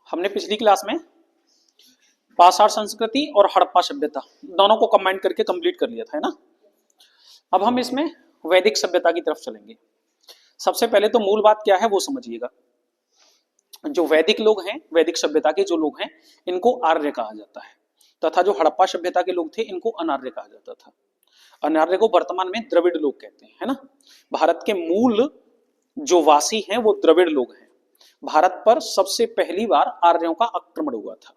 हमने पिछली क्लास में पाषाण संस्कृति और हड़प्पा सभ्यता दोनों को कंबाइन करके कंप्लीट कर लिया था, है ना। अब हम इसमें वैदिक सभ्यता की तरफ चलेंगे। सबसे पहले तो मूल बात क्या है वो समझिएगा। जो वैदिक लोग हैं, वैदिक सभ्यता के जो लोग हैं, इनको आर्य कहा जाता है, तथा जो हड़प्पा सभ्यता के लोग थे इनको अनार्य कहा जाता था। अनार्य को वर्तमान में द्रविड़ लोग कहते हैं, है ना। भारत के मूल जो वासी हैं वो द्रविड़ लोग हैं। भारत पर सबसे पहली बार आर्यों का आक्रमण हुआ था।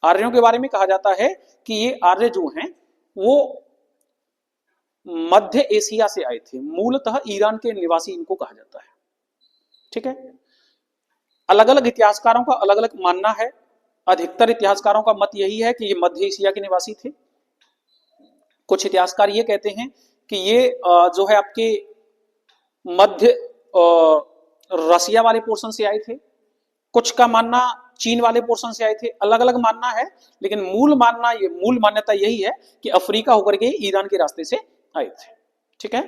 आर्यों के बारे में कहा जाता है कि ये आर्य जो हैं वो मध्य एशिया से आए थे, मूलतः ईरान के निवासी इनको कहा जाता है, ठीक है। अलग अलग इतिहासकारों का अलग अलग मानना है। अधिकतर इतिहासकारों का मत यही है कि ये मध्य एशिया के निवासी थे। कुछ इतिहासकार ये कहते हैं कि ये जो है आपके मध्य रसिया वाले पोर्शन से आए थे। कुछ का मानना चीन वाले पोर्शन से आए थे। अलग अलग मानना है, लेकिन मूल मान्यता यही है कि अफ्रीका होकर के ईरान के रास्ते से आए थे, ठीक है।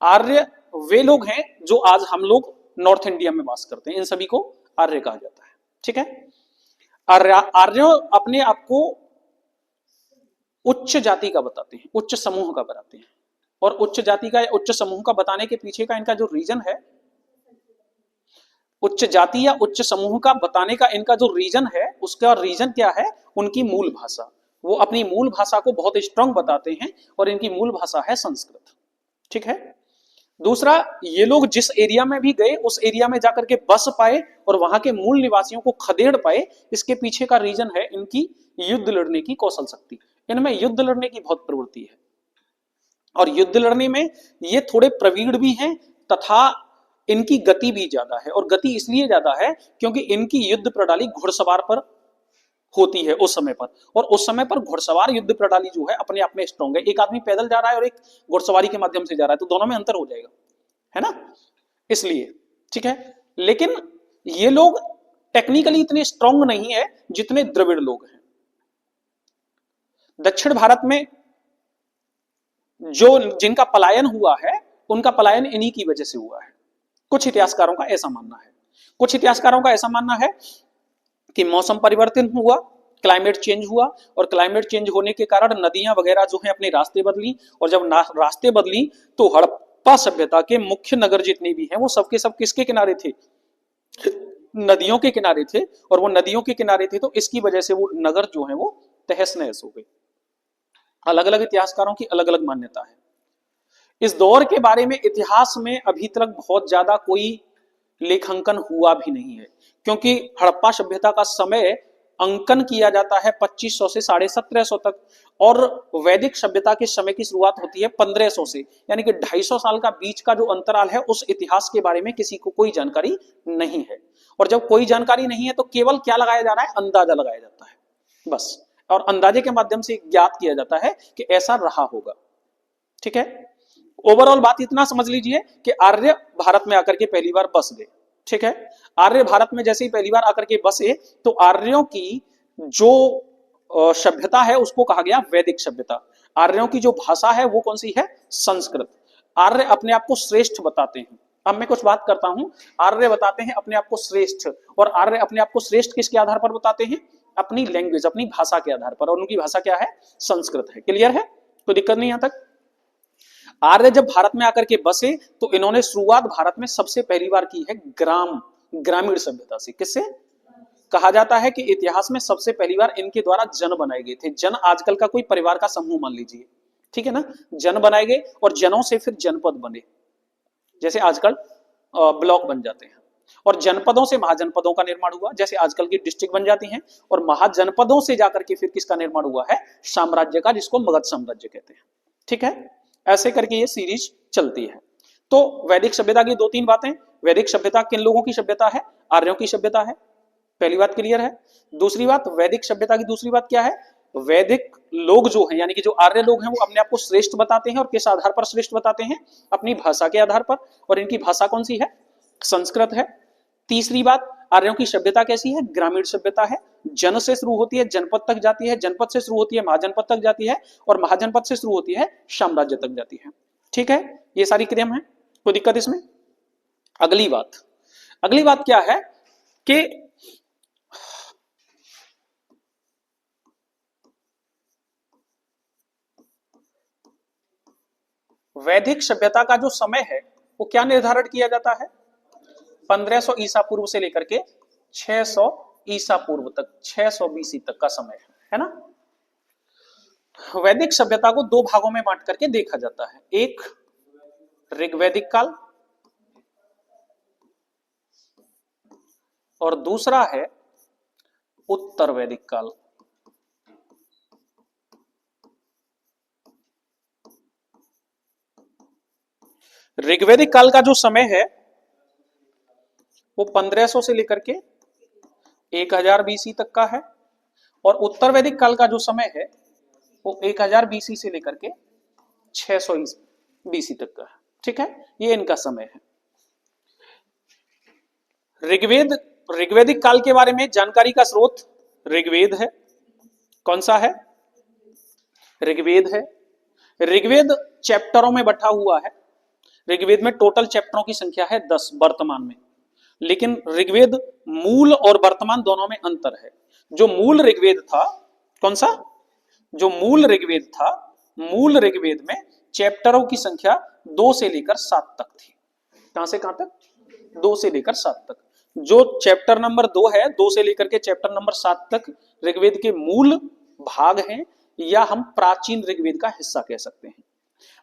आर्य वे लोग हैं जो आज हम लोग नॉर्थ इंडिया में वास करते हैं, इन सभी को आर्य कहा जाता है, ठीक है। आर्य अपने आप को उच्च जाति का बताते हैं, उच्च समूह का बताते हैं। और उच्च जाति का या उच्च समूह का बताने के पीछे का इनका जो रीजन है, उच्च जाति या उच्च समूह का बताने का इनका जो रीजन है, उसका रीजन क्या है? उनकी मूल भाषा। वो अपनी मूल भाषा को बहुत स्ट्रांग बताते हैं और इनकी मूल भाषा है संस्कृत, ठीक है। दूसरा, ये लोग जिस एरिया में भी गए उस एरिया में जाकर के बस पाए और वहां के मूल निवासियों को खदेड़ पाए। इसके पीछे का रीजन है इनकी युद्ध लड़ने की कौशल शक्ति। इनमें युद्ध लड़ने की बहुत प्रवृत्ति है और युद्ध लड़ने में ये थोड़े प्रवीण भी हैं, तथा इनकी गति भी ज्यादा है। और गति इसलिए ज्यादा है क्योंकि इनकी युद्ध प्रणाली घुड़सवार पर होती है उस समय पर। और उस समय पर घुड़सवार युद्ध प्रणाली जो है अपने आप में स्ट्रांग है। एक आदमी पैदल जा रहा है और एक घुड़सवारी के माध्यम से जा रहा है, तो दोनों में अंतर हो जाएगा, है ना, इसलिए, ठीक है। लेकिन ये लोग टेक्निकली इतने स्ट्रांग नहीं है जितने द्रविड़ लोग हैं। दक्षिण भारत में जो जिनका पलायन हुआ है, उनका पलायन इन्हीं की वजह से हुआ है। कुछ इतिहासकारों का ऐसा मानना है। कुछ इतिहासकारों का ऐसा मानना है कि मौसम परिवर्तन हुआ, क्लाइमेट चेंज हुआ, और क्लाइमेट चेंज होने के कारण नदियां वगैरह जो हैं अपने रास्ते बदली, और जब रास्ते बदली तो हड़प्पा सभ्यता के मुख्य नगर जितने भी हैं वो सबके सब किसके किनारे थे? नदियों के किनारे थे। और वो नदियों के किनारे थे तो इसकी वजह से वो नगर जो है वो तहस नहस हो गए। अलग अलग इतिहासकारों की अलग अलग मान्यता है। इस दौर के बारे में इतिहास में अभी तक बहुत ज्यादा कोई लेखांकन हुआ भी नहीं है, क्योंकि हड़प्पा सभ्यता का समय अंकन किया जाता है 2500 से 1750 तक, और वैदिक सभ्यता के समय की शुरुआत होती है 1500 से। यानी कि 250 साल का बीच का जो अंतराल है, उस इतिहास के बारे में किसी को कोई जानकारी नहीं है। और जब कोई जानकारी नहीं है तो केवल क्या लगाया जा रहा है? अंदाजा लगाया जाता है बस। और अंदाजे के माध्यम से ज्ञात किया जाता है कि ऐसा रहा होगा, ठीक है। ओवरऑल बात इतना समझ लीजिए कि आर्य भारत में आकर के पहली बार बस गए, ठीक है। आर्य भारत में जैसे ही पहली बार आकर के बसे तो आर्यों की जो सभ्यता है उसको कहा गया वैदिक सभ्यता। आर्यों की जो भाषा है वो कौन सी है? संस्कृत। आर्य अपने आप को श्रेष्ठ बताते हैं। अब मैं कुछ बात करता हूं। आर्य बताते हैं अपने आप को श्रेष्ठ, और आर्य अपने आप को श्रेष्ठ किसके आधार पर बताते हैं? अपनी लैंग्वेज, अपनी भाषा के आधार पर, और उनकी भाषा क्या है? संस्कृत है। क्लियर है? कोई दिक्कत नहीं यहां तक। आर्य जब भारत में आकर के बसे तो इन्होंने शुरुआत भारत में सबसे पहली बार की है ग्रामीण सभ्यता से। किससे? कहा जाता है कि इतिहास में सबसे पहली बार इनके द्वारा जन बनाए गए थे। जन आजकल का कोई परिवार का समूह मान लीजिए, ठीक है ना। जन बनाए गए और जनों से फिर जनपद बने, जैसे आजकल ब्लॉक बन जाते हैं। और जनपदों से महाजनपदों का निर्माण हुआ, जैसे आजकल की डिस्ट्रिक्ट बन जाती हैं। और महाजनपदों से जाकर के फिर किसका निर्माण हुआ है? साम्राज्य का, जिसको मगध साम्राज्य कहते हैं, ठीक है। ऐसे करके ये सीरीज चलती है। तो वैदिक सभ्यता की दो तीन बातें। वैदिक सभ्यता किन लोगों की सभ्यता है? आर्यों की सभ्यता है। पहली बात क्लियर है। दूसरी बात, वैदिक सभ्यता की दूसरी बात क्या है? वैदिक लोग जो हैं, यानी कि जो आर्य लोग हैं, वो अपने आप को श्रेष्ठ बताते हैं। और किस आधार पर श्रेष्ठ बताते हैं? अपनी भाषा के आधार पर। और इनकी भाषा कौन सी है? संस्कृत है। तीसरी बात, आर्यों की सभ्यता कैसी है? ग्रामीण सभ्यता है। जन से शुरू होती है, जनपद तक जाती है, जनपद से शुरू होती है, महाजनपद तक जाती है, और महाजनपद से शुरू होती है, साम्राज्य तक जाती है, ठीक है। ये सारी क्रम है, कोई दिक्कत इसमें? अगली बात क्या है कि वैदिक सभ्यता का जो समय है वो क्या निर्धारित किया जाता है? 1500 ईसा पूर्व से लेकर के 600 ईसा पूर्व तक, 600 बीसी तक का समय है ना। वैदिक सभ्यता को दो भागों में बांट करके देखा जाता है, एक ऋग्वैदिक काल और दूसरा है उत्तर वैदिक काल। ऋग्वैदिक काल का जो समय है वो 1500 से लेकर के 1000 बीसी तक का है और उत्तर वैदिक काल का जो समय है वो 1000 बीसी से लेकर के 600 बीसी तक का है। ठीक है, ये इनका समय है। ऋग्वैदिक काल के बारे में जानकारी का स्रोत ऋग्वेद है। कौन सा है? ऋग्वेद है। ऋग्वेद चैप्टरों में बंटा हुआ है। ऋग्वेद में टोटल चैप्टरों की संख्या है 10 वर्तमान में, लेकिन ऋग्वेद मूल और वर्तमान दोनों में अंतर है। जो मूल ऋग्वेद था, कौन सा? जो मूल ऋग्वेद था, मूल ऋग्वेद में चैप्टरों की संख्या 2 से लेकर 7 तक थी। कहां से कहां तक? 2 से लेकर 7 तक। जो चैप्टर नंबर 2 है, 2 से लेकर के चैप्टर नंबर 7 तक ऋग्वेद के मूल भाग हैं, या हम प्राचीन ऋग्वेद का हिस्सा कह सकते हैं।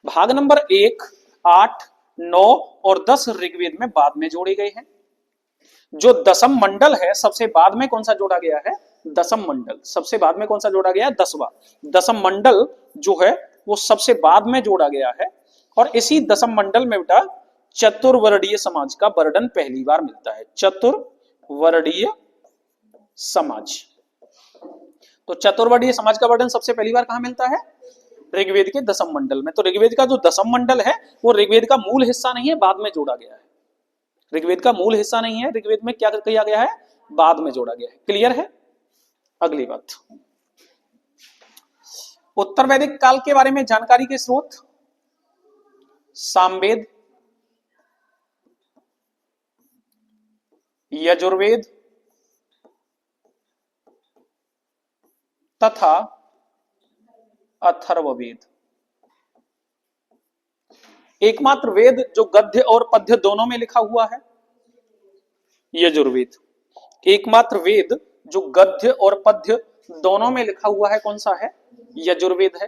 भाग नंबर 1, 8, 9 और 10 ऋग्वेद में बाद में जोड़े गए हैं। जो दशम मंडल है, सबसे बाद में कौन सा जोड़ा गया है? दशम मंडल। सबसे बाद में कौन सा जोड़ा गया है? 10वां। दशम मंडल जो है वो सबसे बाद में जोड़ा गया है और इसी दशम मंडल में बेटा चतुर्वर्णीय समाज का वर्णन पहली बार मिलता है। चतुर्वर्णीय समाज। तो चतुर्वर्णीय समाज का वर्णन सबसे पहली बार कहां मिलता है? ऋग्वेद के दशम मंडल में। तो ऋग्वेद का जो दशम मंडल है वो ऋग्वेद का मूल हिस्सा नहीं है, बाद में जोड़ा गया है। ऋग्वेद का मूल हिस्सा नहीं है, ऋग्वेद में क्या किया गया है? बाद में जोड़ा गया है। क्लियर है? अगली बात, उत्तर वैदिक काल के बारे में जानकारी के स्रोत सामवेद, यजुर्वेद तथा अथर्ववेद। एकमात्र वेद जो गद्य और पद्य दोनों में लिखा हुआ है, यजुर्वेद। एकमात्र वेद जो गद्य और पद्य दोनों में लिखा हुआ है, कौन सा है? यजुर्वेद है।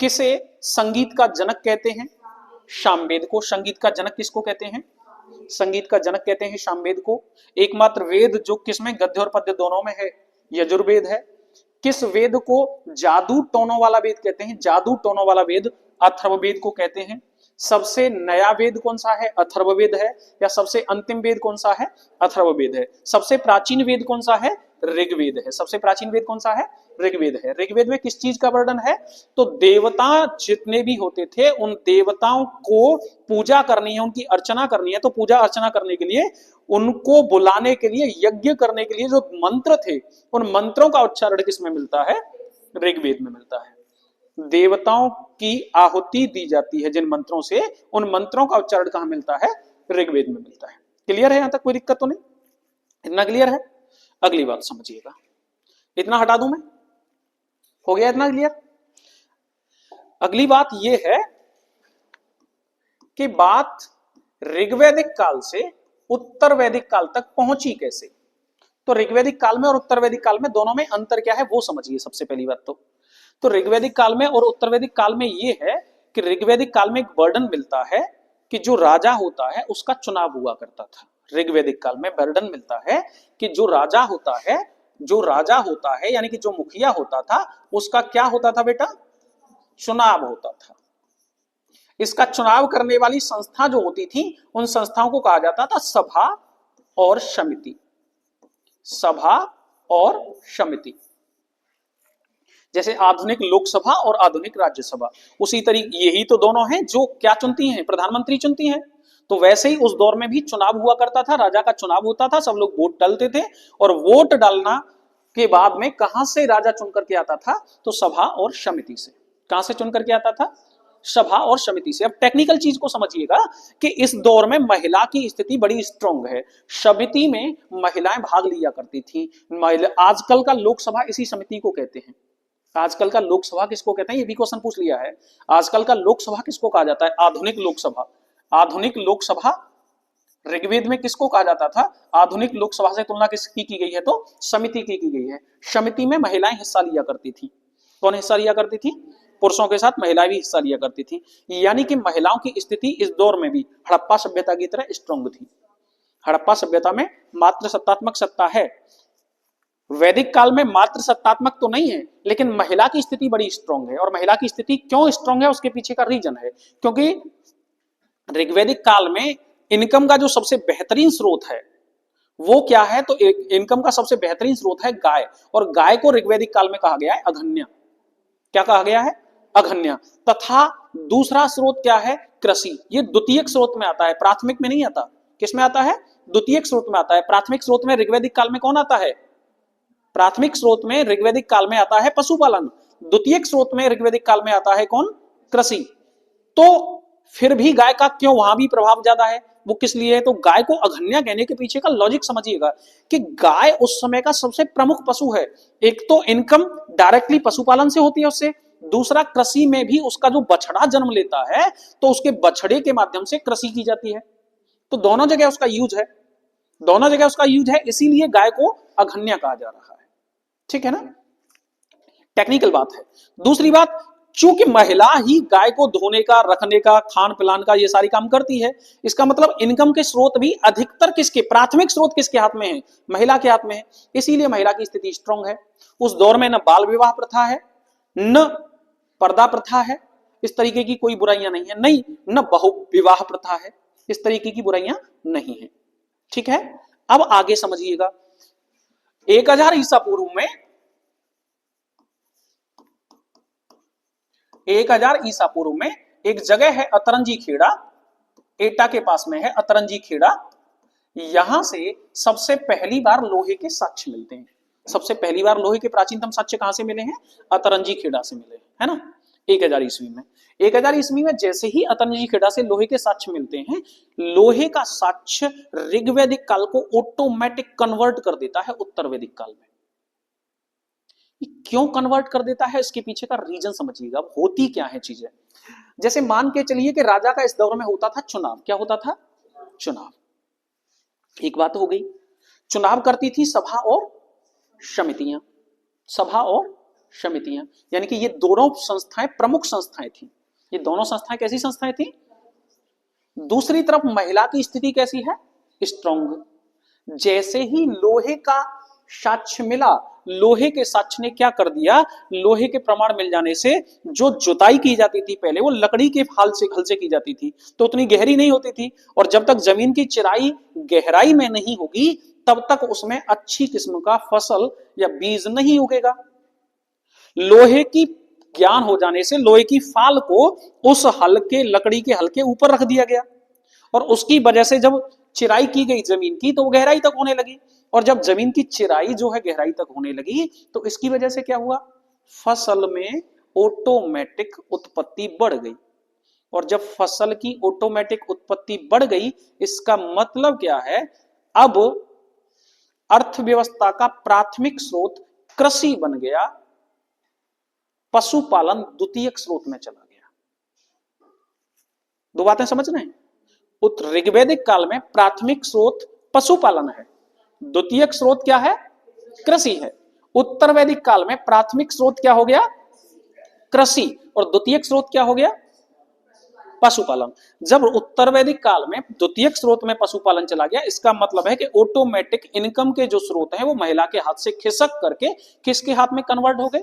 किसे संगीत का जनक कहते हैं? सामवेद को। संगीत का जनक किसको कहते हैं? संगीत का जनक कहते हैं सामवेद को। एकमात्र वेद जो किसमें गद्य और पद्य दोनों में है, यजुर्वेद है। किस वेद को जादू टोनों वाला वेद कहते हैं? जादू टोनों वाला वेद अथर्ववेद को कहते हैं। सबसे नया वेद कौन सा है? अथर्ववेद है। या सबसे अंतिम वेद कौन सा है? अथर्ववेद है। सबसे प्राचीन वेद कौन सा है? ऋग्वेद है। सबसे प्राचीन वेद कौन सा है? ऋग्वेद है। ऋग्वेद में किस चीज का वर्णन है? तो देवता जितने भी होते थे उन देवताओं को पूजा करनी है, उनकी अर्चना करनी है। तो पूजा अर्चना करने के लिए, उनको बुलाने के लिए, यज्ञ करने के लिए जो मंत्र थे, उन मंत्रों का उच्चारण किसमें मिलता है? ऋग्वेद में मिलता है। देवताओं की आहुति दी जाती है जिन मंत्रों से, उन मंत्रों का उच्चारण कहां मिलता है? ऋग्वेद में मिलता है। क्लियर है? यहां तक कोई दिक्कत तो नहीं? इतना क्लियर है? अगली बात समझिएगा। इतना हटा दूं मैं? हो गया इतना क्लियर? अगली बात यह है कि बात ऋग्वैदिक काल से उत्तर वैदिक काल तक पहुंची कैसे। तो ऋग्वैदिक काल में और उत्तर वैदिक काल में दोनों में अंतर क्या है वो समझिए सबसे पहली बात। तो ऋग्वैदिक काल में और उत्तर वैदिक काल में यह है कि ऋग्वैदिक काल में एक वर्णन मिलता है कि जो राजा होता है उसका चुनाव हुआ करता था। ऋग्वैदिक काल में वर्णन मिलता है कि जो राजा होता है यानी कि जो मुखिया होता था, उसका क्या होता था बेटा? चुनाव होता था। इसका चुनाव करने वाली संस्था जो होती थी, उन संस्थाओं को कहा जाता था सभा और समिति। सभा और समिति। जैसे आधुनिक लोकसभा और आधुनिक राज्यसभा, उसी तरीके यही तो दोनों हैं जो क्या चुनती हैं? प्रधानमंत्री चुनती हैं। तो वैसे ही उस दौर में भी चुनाव हुआ करता था, राजा का चुनाव होता था, सब लोग वोट डालते थे और वोट डालना के बाद में कहां से राजा चुन करके आता था? तो सभा और समिति से। कहां से चुन करके आता था? सभा और समिति से। अब टेक्निकल चीज को समझिएगा कि इस दौर में महिला की स्थिति बड़ी स्ट्रांग है। समिति में महिलाएं भाग लिया करती थी। आजकल का लोकसभा इसी समिति को कहते हैं। आजकल का लोकसभा किसको कहते हैं, ये भी क्वेश्चन पूछ लिया है। आजकल का लोकसभा किसको कहा जाता है, आधुनिक लोकसभा। आधुनिक लोकसभा ऋग्वेद में किसको कहा जाता था, आधुनिक लोकसभा से तुलना किसकी की गई है, तो समिति की गई है। समिति में महिलाएं हिस्सा लिया करती थी। कौन हिस्सा लिया करती थी, पुरुषों के साथ महिलाएं भी हिस्सा लिया करती थी। यानी कि महिलाओं की स्थिति इस दौर में भी हड़प्पा सभ्यता की तरह स्ट्रांग थी। हड़प्पा सभ्यता में मात्र सत्तात्मक सत्ता है, वैदिक काल में मात्र सत्तात्मक तो नहीं है, लेकिन महिला की स्थिति बड़ी स्ट्रांग है। और महिला की स्थिति क्यों स्ट्रांग है, उसके पीछे का रीजन है, क्योंकि ऋग्वैदिक काल में इनकम का जो सबसे बेहतरीन स्रोत है वो क्या है, तो इनकम का सबसे बेहतरीन स्रोत है गाय। और गाय को ऋग्वैदिक काल में कहा गया है अघन्या। क्या कहा गया है, अघन्या। तथा दूसरा स्रोत क्या है, कृषि। ये द्वितीयक स्रोत में आता है, प्राथमिक में नहीं आता। किस में आता है, द्वितीयक स्रोत में आता है। प्राथमिक स्रोत में ऋग्वैदिक काल में कौन आता है, प्राथमिक स्रोत में ऋग्वैदिक काल में आता है पशुपालन। द्वितीयक स्रोत में ऋग्वैदिक काल में आता है कौन, कृषि। तो फिर भी गाय का क्यों वहां भी प्रभाव ज्यादा है, वो किस लिए है, तो गाय को अघन्या कहने के पीछे का लॉजिक समझिएगा कि गाय उस समय का सबसे प्रमुख पशु है। एक तो इनकम डायरेक्टली पशुपालन से होती है उससे, दूसरा कृषि में भी उसका जो बछड़ा जन्म लेता है तो उसके बछड़े के माध्यम से कृषि की जाती है। तो दोनों जगह उसका यूज है, दोनों जगह उसका यूज है, इसीलिए गाय को अघन्या कहा जा रहा है। ठीक है ना, टेक्निकल बात है। दूसरी बात, चूंकि महिला ही गाय को धोने का, रखने का, खान पिलान का ये सारी काम करती है, इसका मतलब इनकम के स्रोत भी अधिकतर किसके, प्राथमिक स्रोत किसके हाथ में है, महिला के हाथ में है। इसीलिए महिला की स्थिति स्ट्रांग है। उस दौर में न बाल विवाह प्रथा है, न पर्दा प्रथा है, इस तरीके की कोई बुराइयां नहीं है, नहीं न बहु विवाह प्रथा है, इस तरीके की बुराइयां नहीं है। ठीक है, अब आगे समझिएगा। 1000 ईसा पूर्व में, 1000 ईसा पूर्व में एक जगह है अतरंजी खेड़ा, एटा के पास में है अतरंजी खेड़ा। यहां से सबसे पहली बार लोहे के साक्ष्य मिलते हैं। सबसे पहली बार लोहे के प्राचीनतम साक्ष्य कहां से मिले हैं, अतरंजी खेड़ा से मिले, है ना, 1000 ईस्वी में। 1000 ईस्वी में जैसे ही अतरंजी खेड़ा से लोहे के साक्ष्य मिलते हैं, लोहे का साक्ष्य ऋग्वैदिक काल को ऑटोमेटिक कन्वर्ट कर देता है उत्तर वैदिक काल में। क्यों कन्वर्ट कर देता है, इसके पीछे का रीजन समझिएगा। अब होती क्या है चीजें, जैसे मान के चलिए कि राजा का इस दौर में होता था चुनाव। क्या होता था, चुनाव। एक बात हो गई, चुनाव करती थी सभा और समितियां, सभा और समितियां, यानी कि ये दोनों संस्थाएं प्रमुख संस्थाएं थी। ये दोनों संस्थाएं कैसी संस्थाएं थी। दूसरी तरफ महिला की स्थिति कैसी है, स्ट्रांग। जैसे ही लोहे का साक्ष्य मिला, लोहे के साक्ष्य ने क्या कर दिया, लोहे के प्रमाण मिल जाने से जो जुताई की जाती थी पहले वो लकड़ी के हल से की जाती थी, तो उतनी गहरी नहीं होती थी। और जब तक जमीन की चिराई गहराई में नहीं होगी तब तक उसमें अच्छी किस्म का फसल या बीज नहीं उगेगा। लोहे की ज्ञान हो जाने से लोहे की फाल को उस हल के, लकड़ी के हल के ऊपर रख दिया गया, और उसकी वजह से जब चिराई की गई जमीन की तो वो गहराई तक होने लगी। और जब जमीन की चिराई जो है गहराई तक होने लगी तो इसकी वजह से क्या हुआ, फसल में ऑटोमेटिक उत्पत्ति बढ़ गई। और जब फसल की ऑटोमेटिक उत्पत्ति बढ़ गई, इसका मतलब क्या है, अब अर्थव्यवस्था का प्राथमिक स्रोत कृषि बन गया, पशुपालन द्वितीयक स्रोत में चला गया। दो बातें समझ रहे हैं, ऋग्वैदिक काल में प्राथमिक स्रोत पशुपालन है, द्वितीयक स्रोत क्या है, कृषि है। उत्तर वैदिक काल में प्राथमिक स्रोत क्या हो गया, कृषि, और द्वितीयक स्रोत क्या हो गया, पशुपालन। जब उत्तर वैदिक काल में द्वितीयक स्रोत में पशुपालन चला गया, इसका मतलब है कि ऑटोमेटिक इनकम के जो स्रोत हैं वो महिला के हाथ से खिसक करके किसके हाथ में कन्वर्ट हो गए।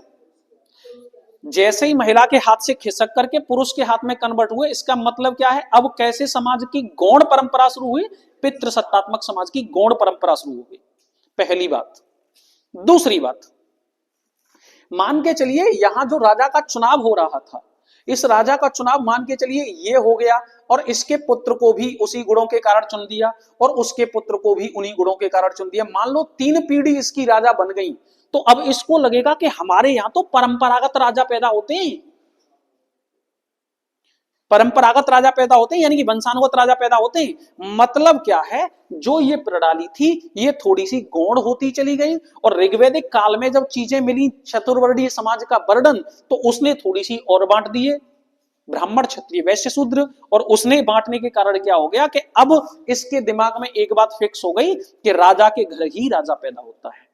जैसे ही महिला के हाथ से खिसक करके पुरुष के हाथ में कन्वर्ट हुए, इसका मतलब क्या है, अब कैसे समाज की गौण परंपरा शुरू हुई, पितृसत्तात्मक समाज की गौण परंपरा शुरू हो गई, पहली बात। दूसरी बात, मान के चलिए यहां जो राजा का चुनाव हो रहा था, इस राजा का चुनाव मान के चलिए ये हो गया, और इसके पुत्र को भी उसी गुणों के कारण चुन दिया, और उसके पुत्र को भी उन्हीं गुणों के कारण चुन दिया। मान लो 3 पीढ़ी इसकी राजा बन गई, तो अब इसको लगेगा कि हमारे यहां तो परंपरागत राजा पैदा होते हैं। परंपरागत राजा पैदा होते हैं, यानी कि वंशानुगत राजा पैदा होते हैं। मतलब क्या है, जो ये प्रणाली थी ये थोड़ी सी गौण होती चली गई, और ऋग्वैदिक काल में जब चीजें मिली चतुर्वर्णीय समाज का वर्णन, तो उसने थोड़ी सी और बांट दिए, ब्राह्मण क्षत्रिय वैश्य शूद्र। और उसने बांटने के कारण क्या हो गया कि अब इसके दिमाग में एक बात फिक्स हो गई कि राजा के घर ही राजा पैदा होता है।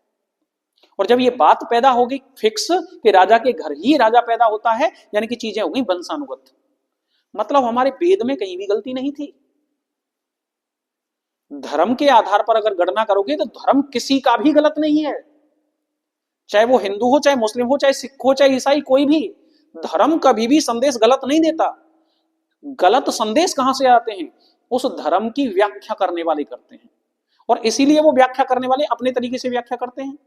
और जब ये बात पैदा हो गई फिक्स कि राजा के घर ही राजा पैदा होता है, यानी कि चीजें हो गई वंशानुगत। मतलब हमारे वेद में कहीं भी गलती नहीं थी। धर्म के आधार पर अगर गणना करोगे तो धर्म किसी का भी गलत नहीं है, चाहे वो हिंदू हो, चाहे मुस्लिम हो, चाहे सिख हो, चाहे ईसाई, कोई भी। धर्म कभी भी संदेश गलत नहीं देता। गलत संदेश कहां से आते हैं, उस धर्म की व्याख्या करने वाले करते हैं। और इसीलिए वो व्याख्या करने वाले अपने तरीके से व्याख्या करते हैं,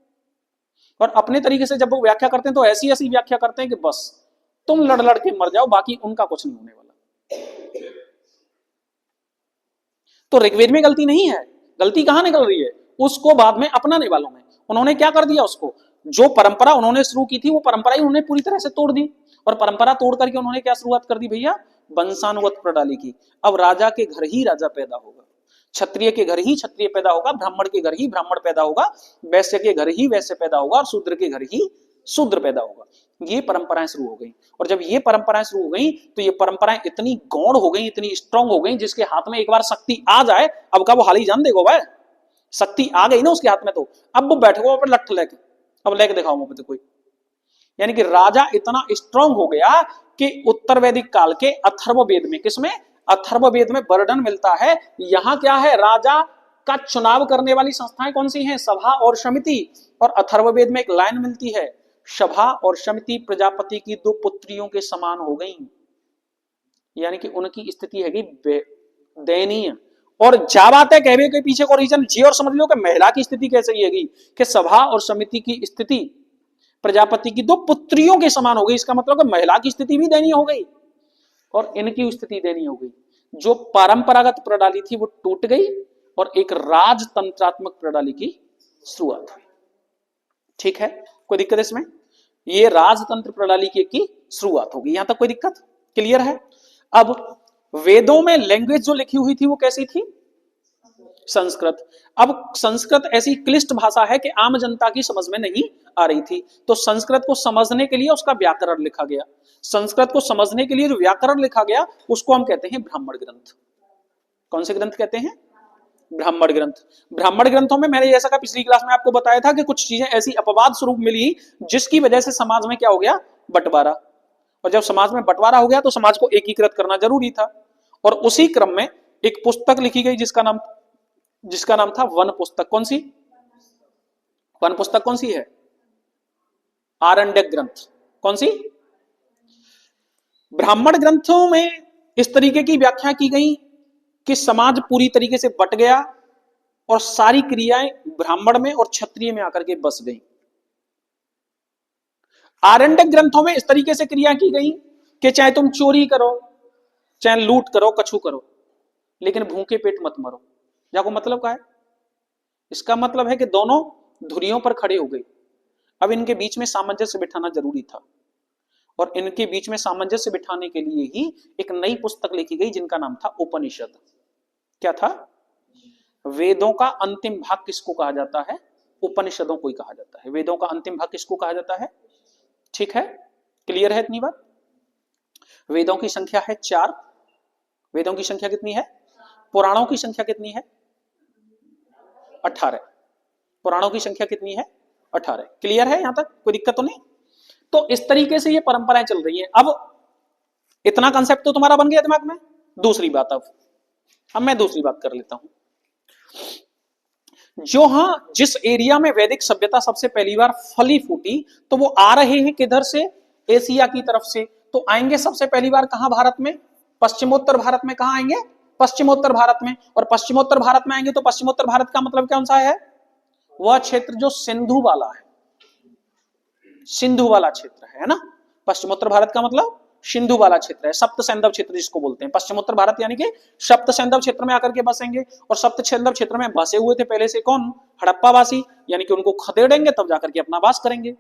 और अपने तरीके से जब वो व्याख्या करते हैं तो ऐसी ऐसी व्याख्या करते हैं कि बस तुम लड़ लड़ के मर जाओ, बाकी उनका कुछ नहीं होने वाला। तो ऋग्वेद में गलती नहीं है, गलती कहां निकल रही है, उसको बाद में अपनाने वालों में। उन्होंने क्या कर दिया, उसको जो परंपरा उन्होंने शुरू की थी वो परंपरा ही उन्होंने पूरी तरह से तोड़ दी। और परंपरा तोड़ करके उन्होंने क्या शुरुआत कर दी भैया, वंशानुगत प्रणाली की। अब राजा के घर ही राजा पैदा होगा, क्षत्रिय के घर ही क्षत्रिय पैदा होगा, ब्राह्मण के घर ही ब्राह्मण पैदा होगा, वैश्य के घर ही वैश्य पैदा होगा, और शूद्र के घर ही शूद्र पैदा होगा। ये परंपराएं शुरू हो गई। और जब ये परंपराएं शुरू हो गई तो ये परंपराएं इतनी गौण हो गई, इतनी स्ट्रांग हो गई, जिसके हाथ में एक बार शक्ति आ जाए, अब का वो हाल ही जान देगा भाई। शक्ति आ गई ना उसके हाथ में, तो अब वो बैठेगा पर लठ लेके, अब लेके दिखाओ मुझे तो कोई। यानी कि राजा इतना स्ट्रांग हो गया कि उत्तर वैदिक काल के अथर्ववेद में, किसमें, अथर्ववेद में वर्णन मिलता है। यहां क्या है, राजा का चुनाव करने वाली संस्थाएं कौन सी हैं, सभा और समिति। और अथर्ववेद में एक लाइन मिलती है, सभा और समिति प्रजापति की दो पुत्रियों के समान हो गई। यानी कि उनकी स्थिति है दयनीय। और जा बात है कहवे के पीछे को रीजन जी, और समझ लो कि महिला की स्थिति कैसे होगी कि सभा और समिति की स्थिति प्रजापति की दो पुत्रियों के समान हो गई। इसका मतलब कि महिला की स्थिति भी दयनीय हो गई और इनकी स्थिति दयनीय हो गई। जो परंपरागत प्रणाली थी वो टूट गई और एक राजतंत्रात्मक प्रणाली की शुरुआत हुई। ठीक है, कोई दिक्कत इसमें? ये राजतंत्र प्रणाली की शुरुआत होगी। यहां तक कोई दिक्कत? क्लियर है? अब वेदों में लैंग्वेज जो लिखी हुई थी वो कैसी थी? संस्कृत। अब संस्कृत ऐसी क्लिष्ट भाषा है कि आम जनता की समझ में नहीं आ रही थी, तो संस्कृत को समझने के लिए उसका व्याकरण लिखा गया। संस्कृत को समझने के लिए जो व्याकरण लिखा गया उसको हम कहते हैं ब्राह्मण ग्रंथ। कौन से ग्रंथ कहते हैं? ब्राह्मण ग्रंथ। ब्राह्मण ग्रंथों में मैंने जैसा कि पिछली क्लास में आपको बताया था कि कुछ चीजें ऐसी अपवाद स्वरूप मिली जिसकी वजह से समाज में क्या हो गया, बंटवारा। और जब समाज में बंटवारा हो गया तो समाज को एकीकृत करना जरूरी था। और उसी क्रम में एक पुस्तक लिखी गई जिसका नाम था वन पुस्तक। कौन सी वन पुस्तक? कौन सी है? आरण्यक ग्रंथ। कौन सी? ब्राह्मण ग्रंथों में इस तरीके की व्याख्या की गई कि समाज पूरी तरीके से बट गया और सारी क्रियाएं ब्राह्मण में और क्षत्रिय में आकर के बस गई। आरण्यक ग्रंथों में इस तरीके से क्रिया की गई कि चाहे तुम चोरी करो, चाहे लूट करो, कछु करो, लेकिन भूखे पेट मत मरो। जाको मतलब क्या है? इसका मतलब है कि दोनों धुरियों पर खड़े हो गए। अब इनके बीच में सामंजस्य बिठाना जरूरी था और इनके बीच में सामंजस्य बिठाने के लिए ही एक नई पुस्तक लिखी गई जिनका नाम था उपनिषद। क्या था? वेदों का अंतिम भाग किसको कहा जाता है? उपनिषदों को ही कहा जाता है। वेदों का अंतिम भाग किसको कहा जाता है? ठीक है, क्लियर है इतनी बात? वेदों की संख्या है 4। वेदों की संख्या कितनी है? पुराणों की संख्या कितनी है? 18। पुराणों की संख्या कितनी है? 18। क्लियर है? यहां तक कोई दिक्कत तो नहीं? तो इस तरीके से ये परंपराएं चल रही हैं। अब इतना कंसेप्ट तो तुम्हारा बन गया दिमाग में। दूसरी बात, अब मैं दूसरी बात कर लेता हूं। जिस एरिया में वैदिक सभ्यता सबसे पहली बार फली फूटी तो वो आ रहे हैं किधर से? एशिया की तरफ से। तो आएंगे सबसे पहली बार कहां? भारत में। पश्चिमोत्तर भारत में। कहां आएंगे? पश्चिमोत्तर भारत में। और पश्चिमोत्तर भारत में आएंगे तो पश्चिमोत्तर भारत का मतलब कौन सा है? वह क्षेत्र जो सिंधु वाला है, सिंधु वाला क्षेत्र है ना। पश्चिमोत्तर भारत का मतलब सिंधु वाला क्षेत्र है, सप्त सैंधव क्षेत्र जिसको बोलते हैं। पश्चिमोत्तर भारत यानी कि सप्त सैंधव क्षेत्र में आकर के बसेंगे। और सप्त सैंधव क्षेत्र में बसे हुए थे पहले से कौन? हड़प्पा वासी, यानी कि उनको खदेड़ेंगे तब जाकर के अपना वास करेंगे।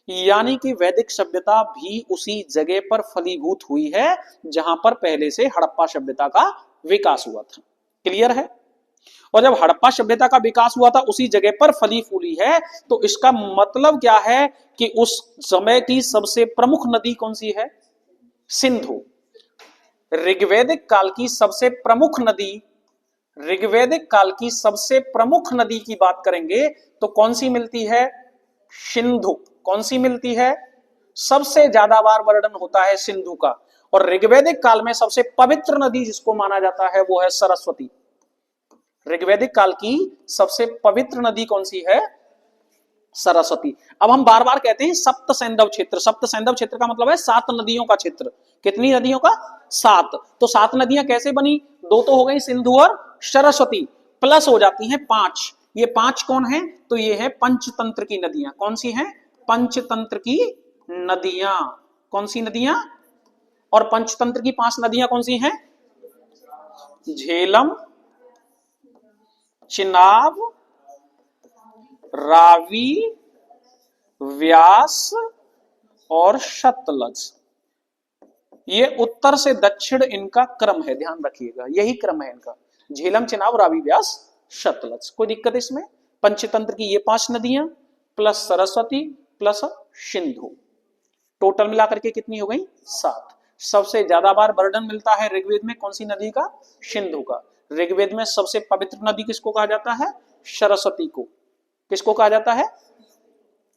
यानी कि वैदिक सभ्यता भी उसी जगह पर फलीभूत हुई है जहां पर पहले से हड़प्पा सभ्यता का विकास हुआ था। क्लियर है? और जब हड़प्पा सभ्यता का विकास हुआ था उसी जगह पर फली फूली है, तो इसका मतलब क्या है कि उस समय की सबसे प्रमुख नदी कौन सी है? सिंधु। ऋग्वैदिक काल की सबसे प्रमुख नदी, ऋग्वैदिक काल की सबसे प्रमुख नदी की बात करेंगे तो कौन सी मिलती है? सिंधु। कौन सी मिलती है? सबसे ज्यादा बार वर्णन होता है सिंधु का। और ऋग्वैदिक काल में सबसे पवित्र नदी जिसको माना जाता है वो है सरस्वती। ऋग्वैदिक काल की सबसे पवित्र नदी कौन सी है? सरस्वती। अब हम बार बार कहते हैं सप्त सैंधव क्षेत्र। सप्त सैंधव क्षेत्र का मतलब है 7 नदियों का क्षेत्र। कितनी नदियों का? 7। तो 7 नदियां कैसे बनी? 2 तो हो गई सिंधु और सरस्वती, प्लस हो जाती हैं 5। ये 5 कौन है? तो ये है पंचतंत्र की नदियां। कौन सी हैं? पंचतंत्र की नदियां। कौन सी नदियां? और पंचतंत्र की 5 नदियां कौन सी हैं? झेलम, चिनाब, रावी, व्यास और सतलज। ये उत्तर से दक्षिण इनका क्रम है, ध्यान रखिएगा, यही क्रम है इनका। झेलम, चिनाब, रावी, व्यास, सतलज। कोई दिक्कत इसमें? पंचतंत्र की ये 5 नदियां plus Saraswati plus Sindhu, total मिलाकर के कितनी हो गई? 7। सबसे ज्यादा बार वर्णन मिलता है ऋग्वेद में कौन सी नदी का? सिंधु का। ऋग्वेद में सबसे पवित्र नदी किसको कहा जाता है? सरस्वती को। किसको कहा जाता है?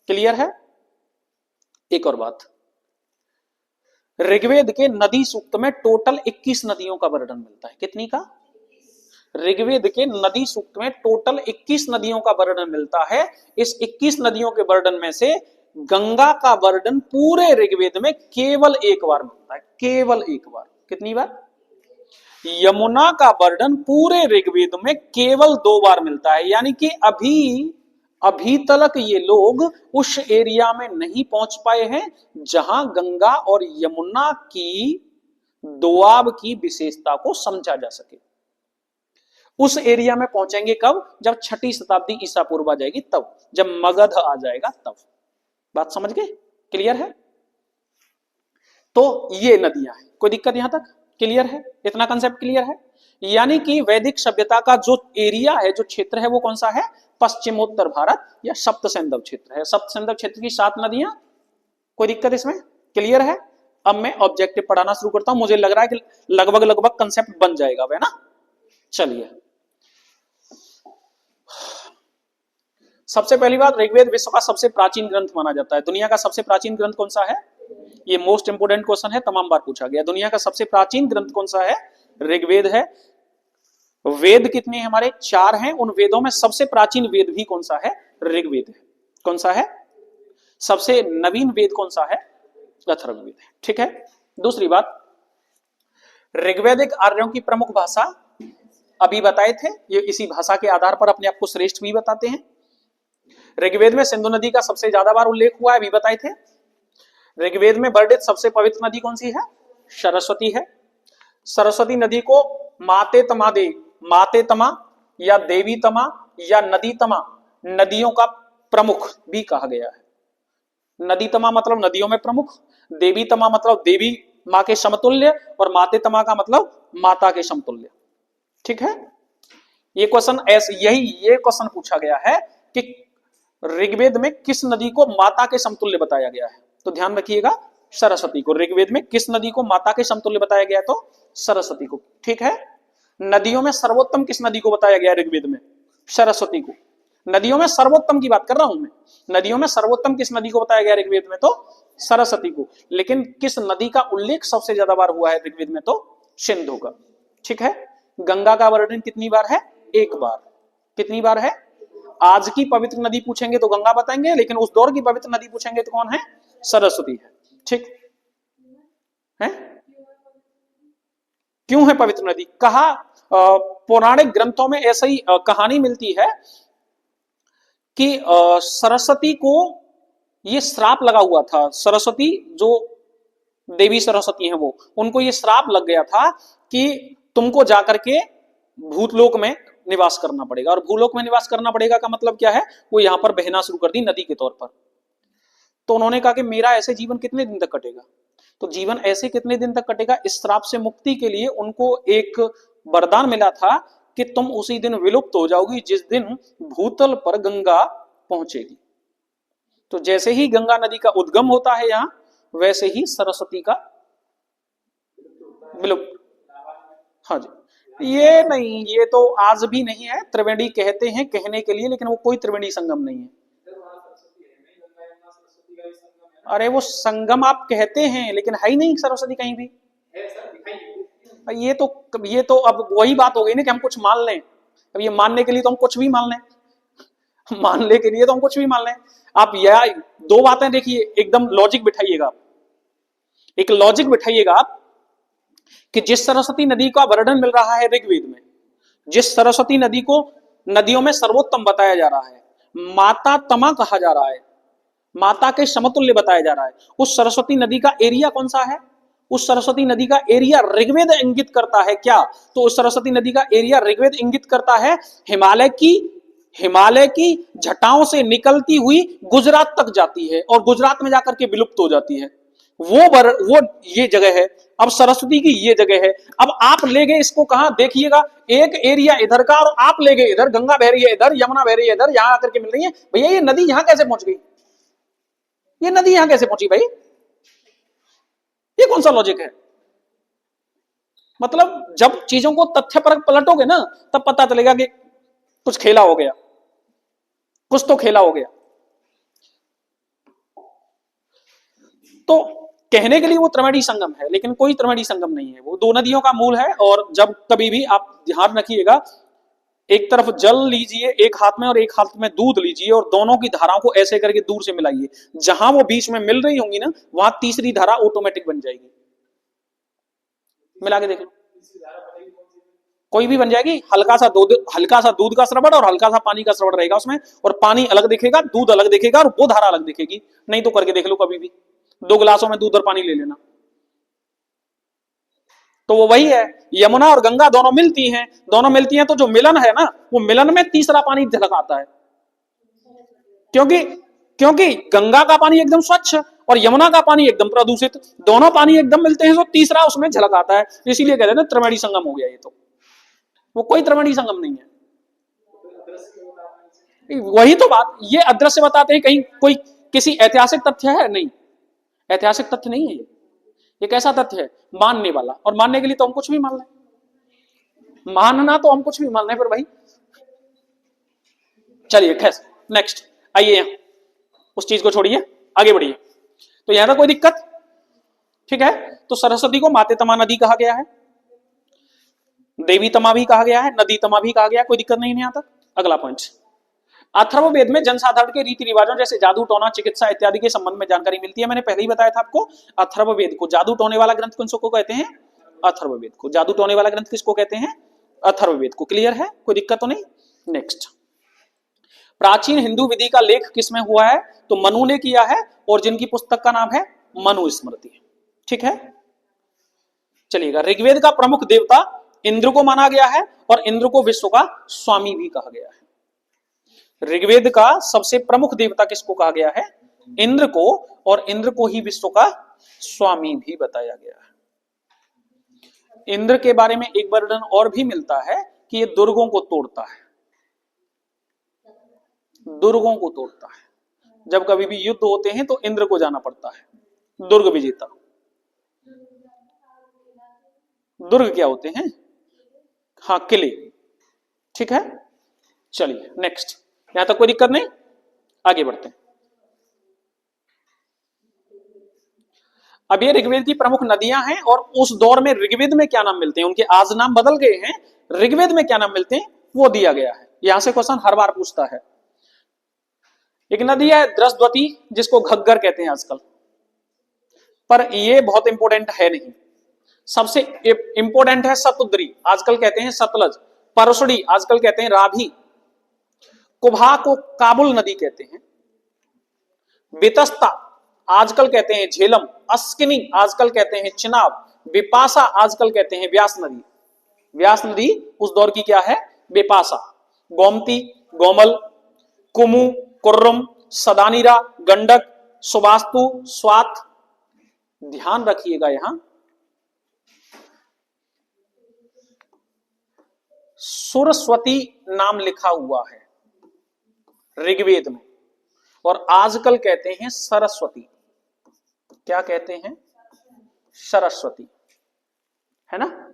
क्लियर है? एक और बात, ऋग्वेद के नदी सूक्त में टोटल 21 नदियों का वर्णन मिलता है। कितनी का? ऋग्वेद के नदी सूक्त में टोटल 21 नदियों का वर्णन मिलता है। इस 21 नदियों के वर्णन में से गंगा का वर्णन पूरे ऋग्वेद में केवल एक बार मिलता है। केवल एक बार। कितनी बार? यमुना का वर्णन पूरे ऋग्वेद में केवल 2 बार मिलता है। यानी कि अभी तक ये लोग उस एरिया में नहीं पहुंच पाए हैं जहां गंगा और यमुना की दोआब की विशेषता को समझा जा सके। उस एरिया में पहुंचेंगे कब? जब 6ठी शताब्दी ईसा पूर्व आ जाएगी, तब जब मगध आ जाएगा तब। बात समझ गए? क्लियर है? तो ये नदियां हैं। कोई दिक्कत यहां तक? क्लियर है? इतना कंसेप्ट क्लियर है? यानी कि वैदिक सभ्यता का जो एरिया है, जो क्षेत्र है, वो कौन सा है? पश्चिमोत्तर भारत या सप्त सैंधव क्षेत्र है। सप्त सैंधव क्षेत्र की 7 नदियां। कोई दिक्कत इसमें? क्लियर है? अब मैं ऑब्जेक्टिव पढ़ाना शुरू करता हूं। मुझे लग रहा है कि लगभग कंसेप्ट बन जाएगा, है ना? चलिए, सबसे पहली बात, ऋग्वेद विश्व का सबसे प्राचीन ग्रंथ माना जाता है। दुनिया का सबसे प्राचीन ग्रंथ कौन सा है? ये मोस्ट इंपोर्टेंट क्वेश्चन है, तमाम बार पूछा गया। दुनिया का सबसे प्राचीन ग्रंथ कौन सा है? ऋग्वेद है। वेद कितने हैं हमारे? 4 हैं। उन वेदों में सबसे प्राचीन वेद भी कौन सा है? ऋग्वेद है। कौन सा है? सबसे नवीन वेद कौन सा है? अथर्ववेद है। ठीक है। दूसरी बात, ऋग्वैदिक आर्यों की प्रमुख भाषा अभी बताए थे, ये इसी भाषा के आधार पर अपने आप को श्रेष्ठ भी बताते हैं। ऋग्वेद में सिंधु नदी का सबसे ज्यादा बार उल्लेख हुआ है, अभी बताए थे। ऋग्वेद में वर्णित सबसे पवित्र नदी कौन सी है? सरस्वती है। सरस्वती नदी को माते तमा या देवी तमा या नदी तमा, नदियों का प्रमुख भी कहा गया है। नदी तमा मतलब नदियों में प्रमुख, देवी तमा मतलब देवी मां के समतुल्य, और माते तमा का मतलब माता के समतुल्य। ठीक है। ये क्वेश्चन ये क्वेश्चन पूछा गया है कि ऋग्वेद में किस नदी को माता के समतुल्य बताया गया है? तो ध्यान रखिएगा, सरस्वती को। ऋग्वेद में किस नदी को माता के समतुल्य बताया गया? तो सरस्वती को। ठीक है। नदियों में सर्वोत्तम किस नदी को बताया गया ऋग्वेद में? सरस्वती को। नदियों में सर्वोत्तम की बात कर रहा हूं मैं। नदियों में सर्वोत्तम किस नदी को बताया गया ऋग्वेद में? तो सरस्वती को। लेकिन किस नदी का उल्लेख सबसे ज्यादा बार हुआ है ऋग्वेद में? तो सिंधु का। ठीक है। गंगा का वर्णन कितनी बार है? 1 बार। कितनी बार है? आज की पवित्र नदी पूछेंगे तो गंगा बताएंगे, लेकिन उस दौर की पवित्र नदी पूछेंगे तो कौन है? सरस्वती है। ठीक है। क्यों है पवित्र नदी? कहा पौराणिक ग्रंथों में ऐसा ही कहानी मिलती है कि सरस्वती को ये श्राप लगा हुआ था। सरस्वती जो देवी सरस्वती हैं वो, उनको ये श्राप लग गया था कि तुमको जाकर के भूतलोक में निवास करना पड़ेगा। और भूलोक में निवास करना पड़ेगा का मतलब क्या है? वो यहां पर बहना शुरू कर दी नदी के तौर पर। तो उन्होंने कहा कि मेरा ऐसे जीवन कितने दिन तक कटेगा, तो जीवन ऐसे कितने दिन तक कटेगा, इस श्राप से मुक्ति के लिए उनको एक वरदान मिला था कि तुम उसी दिन विलुप्त हो जाओगी जिस दिन भूतल पर गंगा पहुंचेगी। तो जैसे ही गंगा नदी का उद्गम होता है यहां, वैसे ही सरस्वती का विलुप्त। हाँ जी, ये नहीं, ये तो आज भी नहीं है, त्रिवेणी कहते हैं कहने के लिए, लेकिन वो कोई त्रिवेणी संगम नहीं है। अरे वो संगम आप कहते हैं, लेकिन है ही नहीं सरस्वती कहीं भी। ये तो अब वही बात हो गई ना कि हम कुछ मान लें। अब ये मानने के लिए तो हम कुछ भी मान लें, मानने के लिए तो हम कुछ भी मान लें। आप यह दो बातें देखिए, एकदम लॉजिक बिठाइएगा आप, एक लॉजिक बिठाइएगा आप कि जिस सरस्वती नदी का वर्णन मिल रहा है ऋग्वेद में, जिस सरस्वती नदी को नदियों में सर्वोत्तम बताया जा रहा है, माता तमा कहा जा रहा है, माता के समतुल्य बताया जा रहा है, उस सरस्वती नदी का एरिया कौन सा है? उस सरस्वती नदी का एरिया ऋग्वेद इंगित करता है क्या? तो उस सरस्वती नदी का एरिया ऋग्वेद इंगित करता है हिमालय की जटाओं से निकलती हुई गुजरात तक जाती है और गुजरात में जाकर के विलुप्त हो जाती है। वो ये जगह है। अब सरस्वती की ये जगह है। अब आप ले गए इसको कहां, देखिएगा, एक एरिया इधर का और आप ले गए इधर, गंगा बह रही है इधर, यमुना बह रही है इधर, यहां आकर के मिल रही है। भैया ये नदी यहां कैसे पहुंच गई? ये नदी यहां कैसे पहुंची भाई? ये कौन सा लॉजिक है? मतलब जब चीजों को तथ्य पर पलटोगे ना, तब पता चलेगा कि कुछ खेला हो गया, कुछ तो खेला हो गया। तो कहने के लिए वो त्रिवेणी संगम है, लेकिन कोई त्रिवेणी संगम नहीं है, वो दो नदियों का मूल है। और जब कभी भी आप ध्यान रखिएगा, एक तरफ जल लीजिए एक हाथ में और एक हाथ में दूध लीजिए और दोनों की धाराओं को ऐसे करके दूर से मिलाइए, जहां वो बीच में मिल रही होंगी ना, वहां तीसरी धारा ऑटोमेटिक बन जाएगी। मिला के देख लो, कोई भी बन जाएगी। हल्का सा दूध का स्रवण और हल्का सा पानी का स्रवण रहेगा उसमें, और पानी अलग दिखेगा, दूध अलग दिखेगा, और वो धारा अलग दिखेगी। नहीं तो करके देख लो कभी भी, 2 गिलासों में दूध और पानी ले लेना। तो वो वही है, यमुना और गंगा दोनों मिलती हैं, तो जो मिलन है ना, वो मिलन में तीसरा पानी झलक आता है। क्योंकि गंगा का पानी एकदम स्वच्छ और यमुना का पानी एकदम प्रदूषित, दोनों पानी एकदम मिलते हैं तो तीसरा उसमें झलक आता है। इसीलिए कहते हैं त्रिवेणी संगम हो गया। ये तो वो कोई त्रिवेणी संगम नहीं है। वही तो बात, ये अदृश्य बताते हैं। कहीं कोई किसी ऐतिहासिक तथ्य है? नहीं, ऐतिहासिक तथ्य नहीं है। ये कैसा तथ्य है? मानने वाला। और मानने के लिए तो हम कुछ भी मान लें, मानना तो हम कुछ भी मान लें फिर भाई। चलिए खैर, नेक्स्ट आइए, यहां उस चीज को छोड़िए, आगे बढ़िए। तो यहां तक कोई दिक्कत? ठीक है। तो सरस्वती को माते तमा नदी कहा गया है, देवी तमा भी कहा गया है, नदी तमा भी कहा गया है, कोई दिक्कत नहीं है यहां तक। अगला पॉइंट, अथर्ववेद में जनसाधारण के रीति रिवाजों जैसे जादू टोना चिकित्सा इत्यादि के संबंध में जानकारी मिलती है। मैंने पहले ही बताया था आपको, अथर्ववेद को जादू टोने वाला ग्रंथ किसको कहते हैं? अथर्ववेद को। जादू टोने वाला ग्रंथ किसको कहते हैं? अथर्ववेद को। क्लियर है, कोई दिक्कत तो नहीं। नेक्स्ट, प्राचीन हिंदू विधि का लेख किसमें हुआ है? तो मनु ने किया है, और जिनकी पुस्तक का नाम है मनुस्मृति। ठीक है, चलिएगा। ऋग्वेद का प्रमुख देवता इंद्र को माना गया है, और इंद्र को विश्व का स्वामी भी कहा गया है। ऋग्वेद का सबसे प्रमुख देवता किसको कहा गया है? इंद्र को, और इंद्र को ही विश्व का स्वामी भी बताया गया है। इंद्र के बारे में एक वर्णन और भी मिलता है कि ये दुर्गों को तोड़ता है, दुर्गों को तोड़ता है। जब कभी भी युद्ध होते हैं तो इंद्र को जाना पड़ता है, दुर्ग विजेता। दुर्ग क्या होते हैं? हाँ, किले। ठीक है, चलिए नेक्स्ट। यहां तक कोई दिक्कत नहीं, आगे बढ़ते हैं। अब ये ऋग्वेद की प्रमुख नदियां हैं, और उस दौर में ऋग्वेद में क्या नाम मिलते हैं, उनके आज नाम बदल गए हैं, ऋग्वेद में क्या नाम मिलते हैं वो दिया गया है। यहां से क्वेश्चन हर बार पूछता है। एक नदी है द्रस्वती, जिसको घग्गर कहते हैं आजकल, पर ये बहुत इंपॉर्टेंट है नहीं। सबसे इंपॉर्टेंट है सतुद्री, आजकल कहते हैं सतलज। परसुड़ी, आजकल कहते हैं राभी। कुभा को काबुल नदी कहते हैं। वितस्ता, आजकल कहते हैं झेलम। अस्किनी, आजकल कहते हैं चिनाब। विपासा, आजकल कहते हैं व्यास नदी। व्यास नदी उस दौर की क्या है? विपासा। गोमती, गोमल, कुमु, कुर्रम, सदानीरा, गंडक, सुवास्तु, स्वात, ध्यान रखिएगा यहां सरस्वती नाम लिखा हुआ है ऋग्वेद में, और आजकल कहते हैं सरस्वती। क्या कहते हैं? सरस्वती, है ना।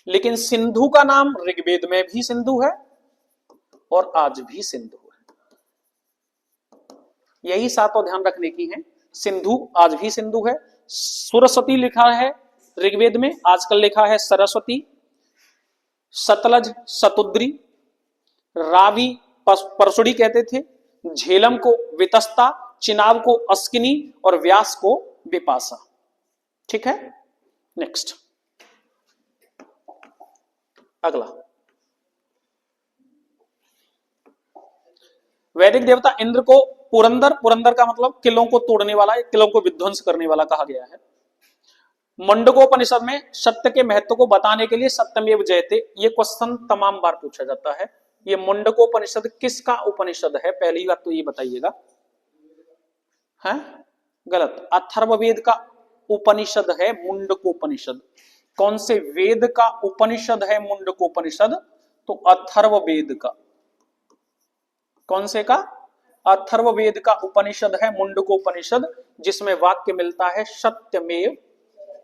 लेकिन सिंधु का नाम ऋग्वेद में भी सिंधु है और आज भी सिंधु है। यही सातों ध्यान रखने की है। सिंधु आज भी सिंधु है, सरस्वती लिखा है ऋग्वेद में, आजकल लिखा है सरस्वती। सतलज सतुद्री, रावी परसुड़ी कहते थे, झेलम को वितस्ता, चिनाब को अस्किनी और व्यास को विपासा। ठीक है, नेक्स्ट अगला। वैदिक देवता इंद्र को पुरंदर, पुरंदर का मतलब किलों को तोड़ने वाला, किलों को विध्वंस करने वाला कहा गया है। मंडकोपनिषद में सत्य के महत्व को बताने के लिए सत्यमेव जयते, ये क्वेश्चन तमाम बार पूछा जाता है। ये मंडकोपनिषद किसका उपनिषद है? पहली बात तो ये बताइएगा। है गलत, अथर्ववेद का उपनिषद है मुंडकोपनिषद। कौन से वेद का उपनिषद है मुंडकोपनिषद? तो अथर्ववेद का। कौन से का? अथर्ववेद का उपनिषद है मुंडकोपनिषद, जिसमें वाक्य मिलता है सत्यमेव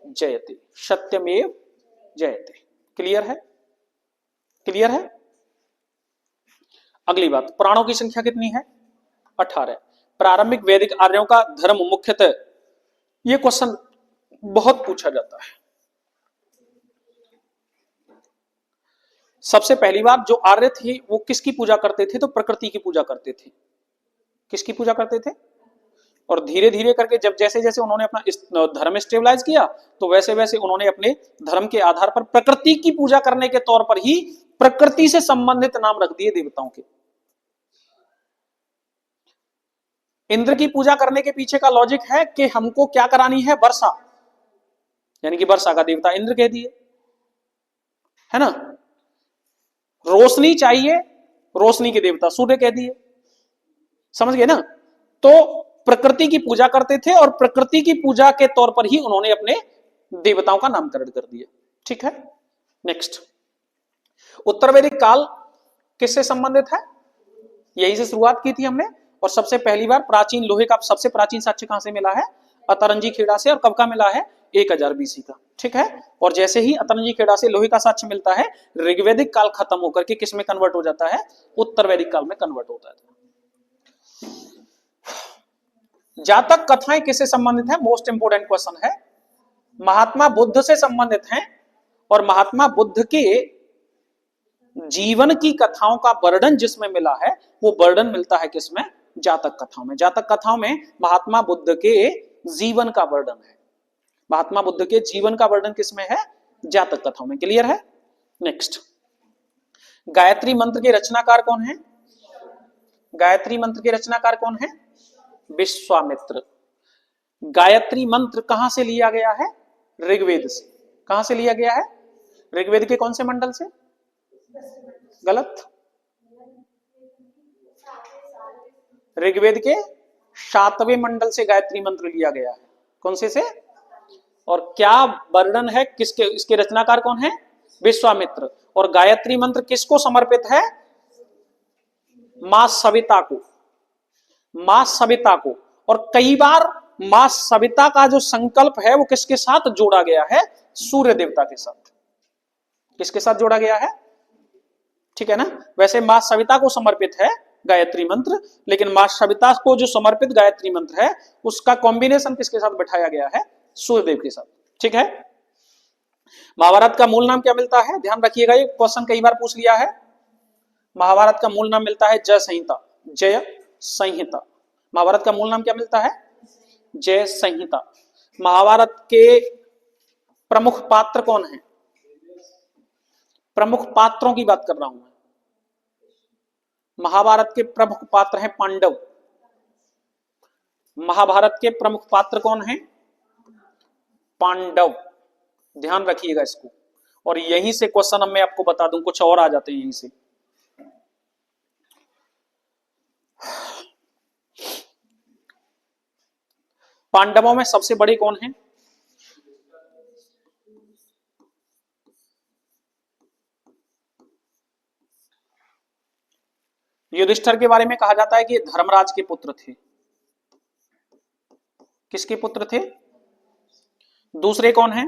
जयते, सत्यमेव जयते। क्लियर है? क्लियर है? अगली बात, प्राणों की संख्या कितनी है? 18। प्रारंभिक वैदिक आर्यों का धर्म मुख्यतः, यह क्वेश्चन बहुत पूछा जाता है। सबसे पहली बार जो आर्य थे वो किसकी पूजा करते थे? तो प्रकृति की पूजा करते थे। किसकी पूजा करते थे? और धीरे धीरे करके जब जैसे जैसे उन्होंने अपना धर्म स्टेबलाइज किया, तो वैसे वैसे उन्होंने अपने धर्म के आधार पर प्रकृति की पूजा करने के तौर पर ही प्रकृति से संबंधित नाम रख दिए देवताओं के। इंद्र की पूजा करने के पीछे का लॉजिक है कि हमको क्या करानी है? वर्षा, यानी कि वर्षा का देवता इंद्र कह दिए, है ना। रोशनी चाहिए, रोशनी के देवता सूर्य कह दिए। समझ गए ना। तो प्रकृति की पूजा करते थे और प्रकृति की पूजा के तौर पर ही उन्होंने अपने देवताओं का नामकरण कर दिया। ठीक है, नेक्स्ट। उत्तर वैदिक काल किससे संबंधित है? यही से शुरुआत की थी हमने। और सबसे पहली बार प्राचीन लोहे का सबसे प्राचीन साक्ष्य कहां से मिला है? अतरंजी खेड़ा से। और कब का मिला है? 1000 BC का। ठीक है, और जैसे ही अतरंजी खेड़ा से लोहे का साक्ष्य मिलता है, ऋग्वैदिक काल खत्म होकर के किस में कन्वर्ट हो जाता है? उत्तर वैदिक काल में कन्वर्ट होता है। जातक कथाएं किससे संबंधित है? मोस्ट इंपोर्टेंट क्वेश्चन है। महात्मा बुद्ध से संबंधित हैं, और महात्मा बुद्ध के जीवन की कथाओं का वर्णन जिसमें मिला है, वो वर्णन मिलता है किसमें? जातक कथाओं में। जातक कथाओं में महात्मा बुद्ध के जीवन का वर्णन है। महात्मा बुद्ध के जीवन का वर्णन किसमें है? जातक कथाओं में। क्लियर है, नेक्स्ट। गायत्री मंत्र के रचनाकार कौन है? गायत्री मंत्र के रचनाकार कौन है? विश्वामित्र। गायत्री मंत्र कहां से लिया गया है? ऋग्वेद से। कहां से लिया गया है? ऋग्वेद के कौन से मंडल से? गलत, ऋग्वेद के 7वें मंडल से गायत्री मंत्र लिया गया है। कौन से? और क्या वर्णन है किसके? इसके रचनाकार कौन है? विश्वामित्र। और गायत्री मंत्र किसको समर्पित है? मां सविता को। मां सविता को। और कई बार मां सविता का जो संकल्प है वो किसके साथ जोड़ा गया है? सूर्य देवता के साथ। किसके साथ जोड़ा गया है? ठीक है ना। वैसे मां सविता को समर्पित है गायत्री मंत्र, लेकिन मां सविता को जो समर्पित गायत्री मंत्र है उसका कॉम्बिनेशन किसके साथ बैठाया गया है? सूर्यदेव के साथ। ठीक है। महाभारत का मूल नाम क्या मिलता है? ध्यान रखिएगा, ये क्वेश्चन कई बार पूछ लिया है। महाभारत का मूल नाम मिलता है जय संहिता। जय संहिता। महाभारत का मूल नाम क्या मिलता है? जय संहिता। महाभारत के प्रमुख पात्र कौन है? प्रमुख पात्रों की बात कर रहा हूं मैं। महाभारत के प्रमुख पात्र हैं पांडव। महाभारत के प्रमुख पात्र कौन हैं? पांडव। ध्यान रखिएगा इसको। और यहीं से क्वेश्चन अब मैं आपको बता दूं, कुछ और आ जाते हैं यहीं से। पांडवों में सबसे बड़े कौन हैं? युधिष्ठिर के बारे में कहा जाता है कि ये धर्मराज के पुत्र थे। किसके पुत्र थे? दूसरे कौन हैं?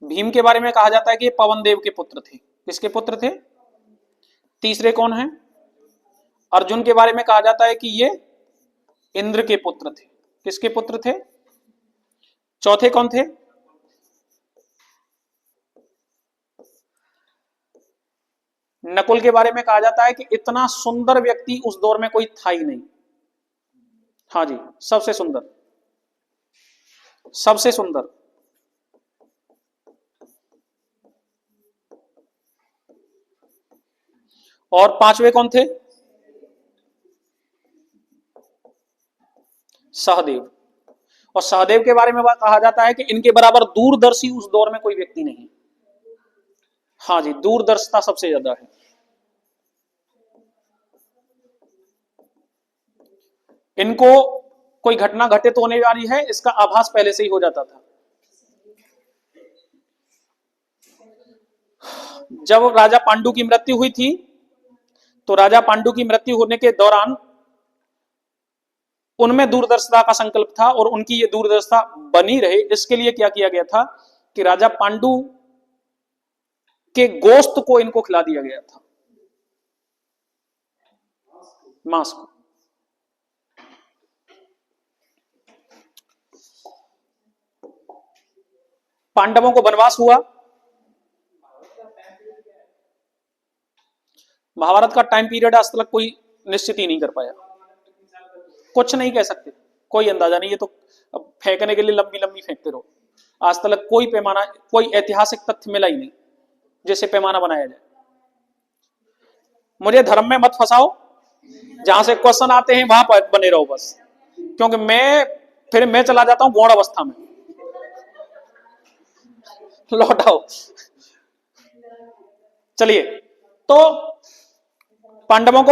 भीम के बारे में कहा जाता है कि ये पवन देव के पुत्र थे। किसके पुत्र थे? तीसरे कौन हैं? अर्जुन के बारे में कहा जाता है कि ये इंद्र के पुत्र थे। किसके पुत्र थे? चौथे कौन थे? नकुल के बारे में कहा जाता है कि इतना सुंदर व्यक्ति उस दौर में कोई था ही नहीं। हाँ जी, सबसे सुंदर, सबसे सुंदर। और पांचवे कौन थे? सहदेव। और सहदेव के बारे में कहा जाता है कि इनके बराबर दूरदर्शी उस दौर में कोई व्यक्ति नहीं। हाँ जी, दूरदर्शिता सबसे ज्यादा है। इनको कोई घटना घटित होने वाली है इसका आभास पहले से ही हो जाता था। जब राजा पांडु की मृत्यु हुई थी तो राजा पांडु की मृत्यु होने के दौरान उनमें दूरदर्शिता का संकल्प था और उनकी ये दूरदर्शिता बनी रहे इसके लिए क्या किया गया था कि राजा पांडु के गोश्त को इनको खिला दिया गया था, मांस को। पांडवों को वनवास हुआ। महाभारत का टाइम पीरियड आज तक कोई निश्चित ही नहीं कर पाया, कुछ नहीं कह सकते, कोई अंदाजा नहीं। ये तो अब फेंकने के लिए लंबी लंबी फेंकते रहो। आज तक कोई पैमाना, कोई ऐतिहासिक तथ्य मिला ही नहीं जिससे पैमाना बनाया जाए। मुझे धर्म में मत फंसाओ, जहां से क्वेश्चन आते हैं वहां पर बने रहो बस, क्योंकि मैं चला जाता हूं गौण अवस्था में। लौट आओ। चलिए, तो पांडवों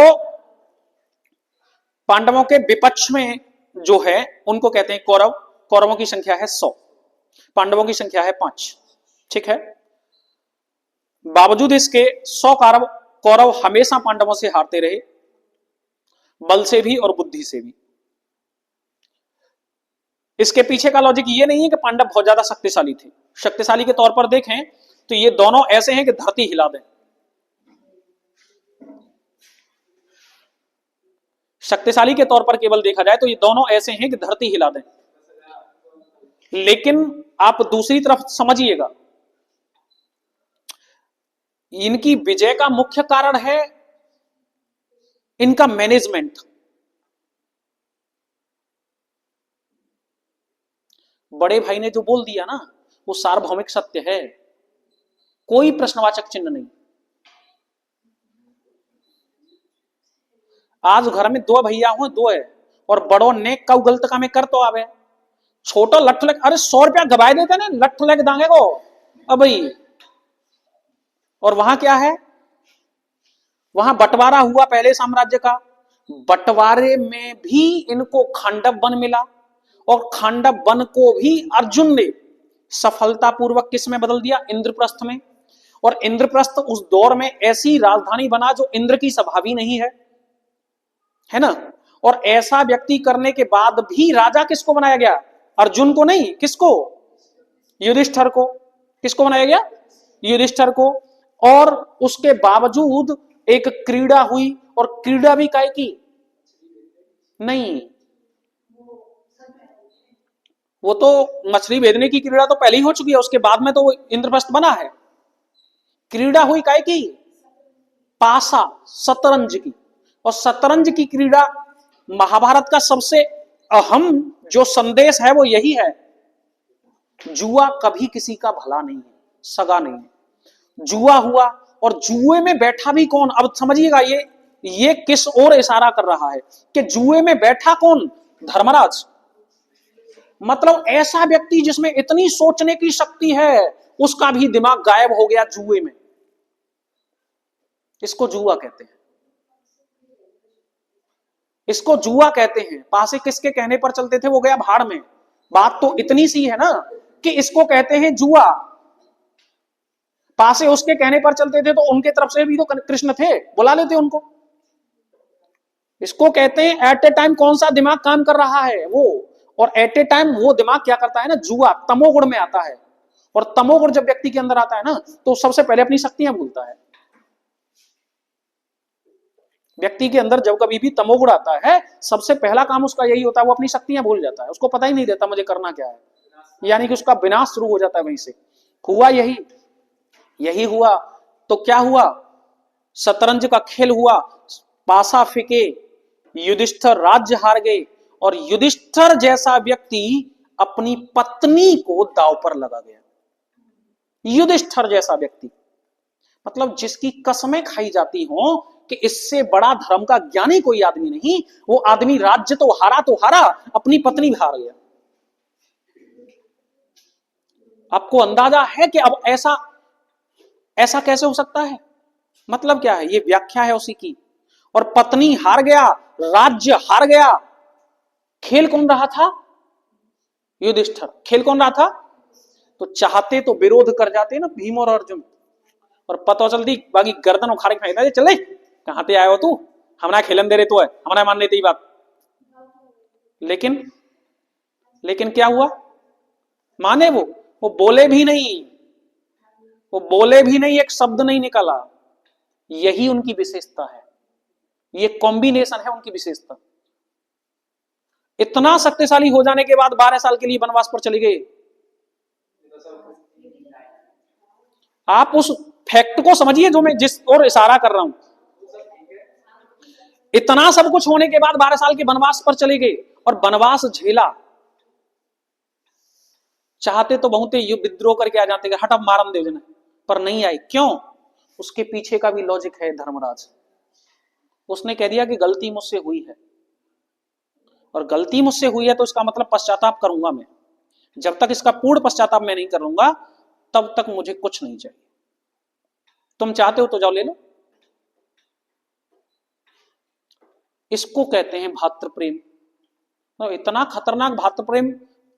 के विपक्ष में जो है उनको कहते हैं कौरव। कौरवों की संख्या है 100, पांडवों की संख्या है 5। ठीक है। बावजूद इसके 100 कौरव हमेशा पांडवों से हारते रहे, बल से भी और बुद्धि से भी। इसके पीछे का लॉजिक ये नहीं है कि पांडव बहुत ज्यादा शक्तिशाली थे। शक्तिशाली के तौर पर देखें तो ये दोनों ऐसे हैं कि धरती हिला दें। शक्तिशाली के तौर पर केवल देखा जाए तो ये दोनों ऐसे हैं कि धरती हिला दें। लेकिन आप दूसरी तरफ समझिएगा, इनकी विजय का मुख्य कारण है इनका मैनेजमेंट। बड़े भाई ने जो बोल दिया ना वो सार्वभौमिक सत्य है, कोई प्रश्नवाचक चिन्ह नहीं। आज घर में 2 भैया हो, 2 है, और बड़ों ने कऊ गलत काम कर तो आवे, छोटो लठ लग, अरे 100 रुपया गवाए देते ना, लठ लग दांगे को अब भाई। और वहां क्या है, वहां बंटवारा हुआ पहले साम्राज्य का, बंटवारे में भी इनको खांडव वन मिला, और खांडव वन को भी अर्जुन ने सफलतापूर्वक किस में बदल दिया? इंद्रप्रस्थ में। और इंद्रप्रस्थ उस दौर में ऐसी राजधानी बना जो इंद्र की सभा भी नहीं है ना। और ऐसा व्यक्ति करने के बाद भी राजा किसको बनाया गया? अर्जुन को नहीं, किसको? युधिष्ठिर को। किसको बनाया गया? युधिष्ठिर को। और उसके बावजूद एक क्रीड़ा हुई, और क्रीड़ा भी काय की नहीं, वो तो मछली भेजने की क्रीड़ा तो पहले ही हो चुकी है, उसके बाद में तो वो इंद्रप्रस्थ बना है। क्रीड़ा हुई काय की? पासा, शतरंज की। और शतरंज की क्रीड़ा, महाभारत का सबसे अहम जो संदेश है वो यही है, जुआ कभी किसी का भला नहीं है, सगा नहीं है। जुआ हुआ, और जुए में बैठा भी कौन? अब समझिएगा ये किस ओर इशारा कर रहा है कि जुए में बैठा कौन? धर्मराज। मतलब ऐसा व्यक्ति जिसमें इतनी सोचने की शक्ति है, उसका भी दिमाग गायब हो गया जुए में। इसको जुआ कहते हैं। इसको जुआ कहते हैं। पासे किसके कहने पर चलते थे वो गया भाड़ में। बात तो इतनी सी है ना कि इसको कहते हैं जुआ। पासे उसके कहने पर चलते थे तो उनके तरफ से भी तो कृष्ण थे, बुला लेते उनको। इसको कहते हैं एट ए टाइम कौन सा दिमाग काम कर रहा है वो। और एट ए टाइम वो दिमाग क्या करता है ना, जुआ तमोगुण में आता है। और तमोगुण जब व्यक्ति के अंदर आता है ना तो सबसे पहले अपनी शक्तियां भूलता है। व्यक्ति के अंदर जब कभी भी तमोगुण आता है सबसे पहला काम उसका यही होता है, वो अपनी शक्तियां भूल जाता है। उसको पता ही नहीं रहता मुझे करना क्या है, यानी कि उसका विनाश शुरू हो जाता है वहीं से। हुआ यही, यही हुआ। तो क्या हुआ, शतरंज का खेल हुआ, पासा फिके, युधिष्ठिर राज्य हार गए। और युधिष्ठिर जैसा व्यक्ति अपनी पत्नी को दांव पर लगा गया। युधिष्ठिर जैसा व्यक्ति, मतलब जिसकी कसमें खाई जाती हो कि इससे बड़ा धर्म का ज्ञानी कोई आदमी नहीं। वो आदमी राज्य तो हारा, अपनी पत्नी भी हार गया। आपको अंदाजा है कि अब ऐसा ऐसा कैसे हो सकता है? मतलब क्या है, ये व्याख्या है उसी की। और पत्नी हार गया, राज्य हार गया। खेल कौन रहा था? युधिष्ठिर। खेल कौन रहा था? तो चाहते तो विरोध कर जाते ना भीम और अर्जुन, और पता चलती बाकी गर्दन उखाड़ के फेंक देते, चले कहां ते आए हो तू, हमारा खेलन दे रहे तो है, हमारा मान लेते ही बात। लेकिन लेकिन क्या हुआ, माने वो बोले भी नहीं, वो बोले भी नहीं, एक शब्द नहीं निकाला। यही उनकी विशेषता है, ये कॉम्बिनेशन है उनकी विशेषता। इतना शक्तिशाली हो जाने के बाद 12 साल के लिए वनवास पर चले गए। आप उस फैक्ट को समझिए जो मैं जिस ओर इशारा कर रहा हूं। इतना सब कुछ होने के बाद 12 साल के वनवास पर चले गए और वनवास झेला। चाहते तो बहुत ही विद्रोह करके आ जाते, हट अब मारम दे देना, पर नहीं आए। क्यों? उसके पीछे का भी लॉजिक है धर्मराज। उसने कह दिया कि गलती मुझसे हुई है, और गलती मुझसे हुई है तो इसका मतलब पश्चाताप करूंगा मैं। जब तक इसका पूर्ण पश्चाताप मैं नहीं करूंगा तब तक मुझे कुछ नहीं चाहिए। तुम चाहते हो तो जाओ ले लो। इसको कहते हैं भातृ प्रेम। तो इतना खतरनाक भातृ प्रेम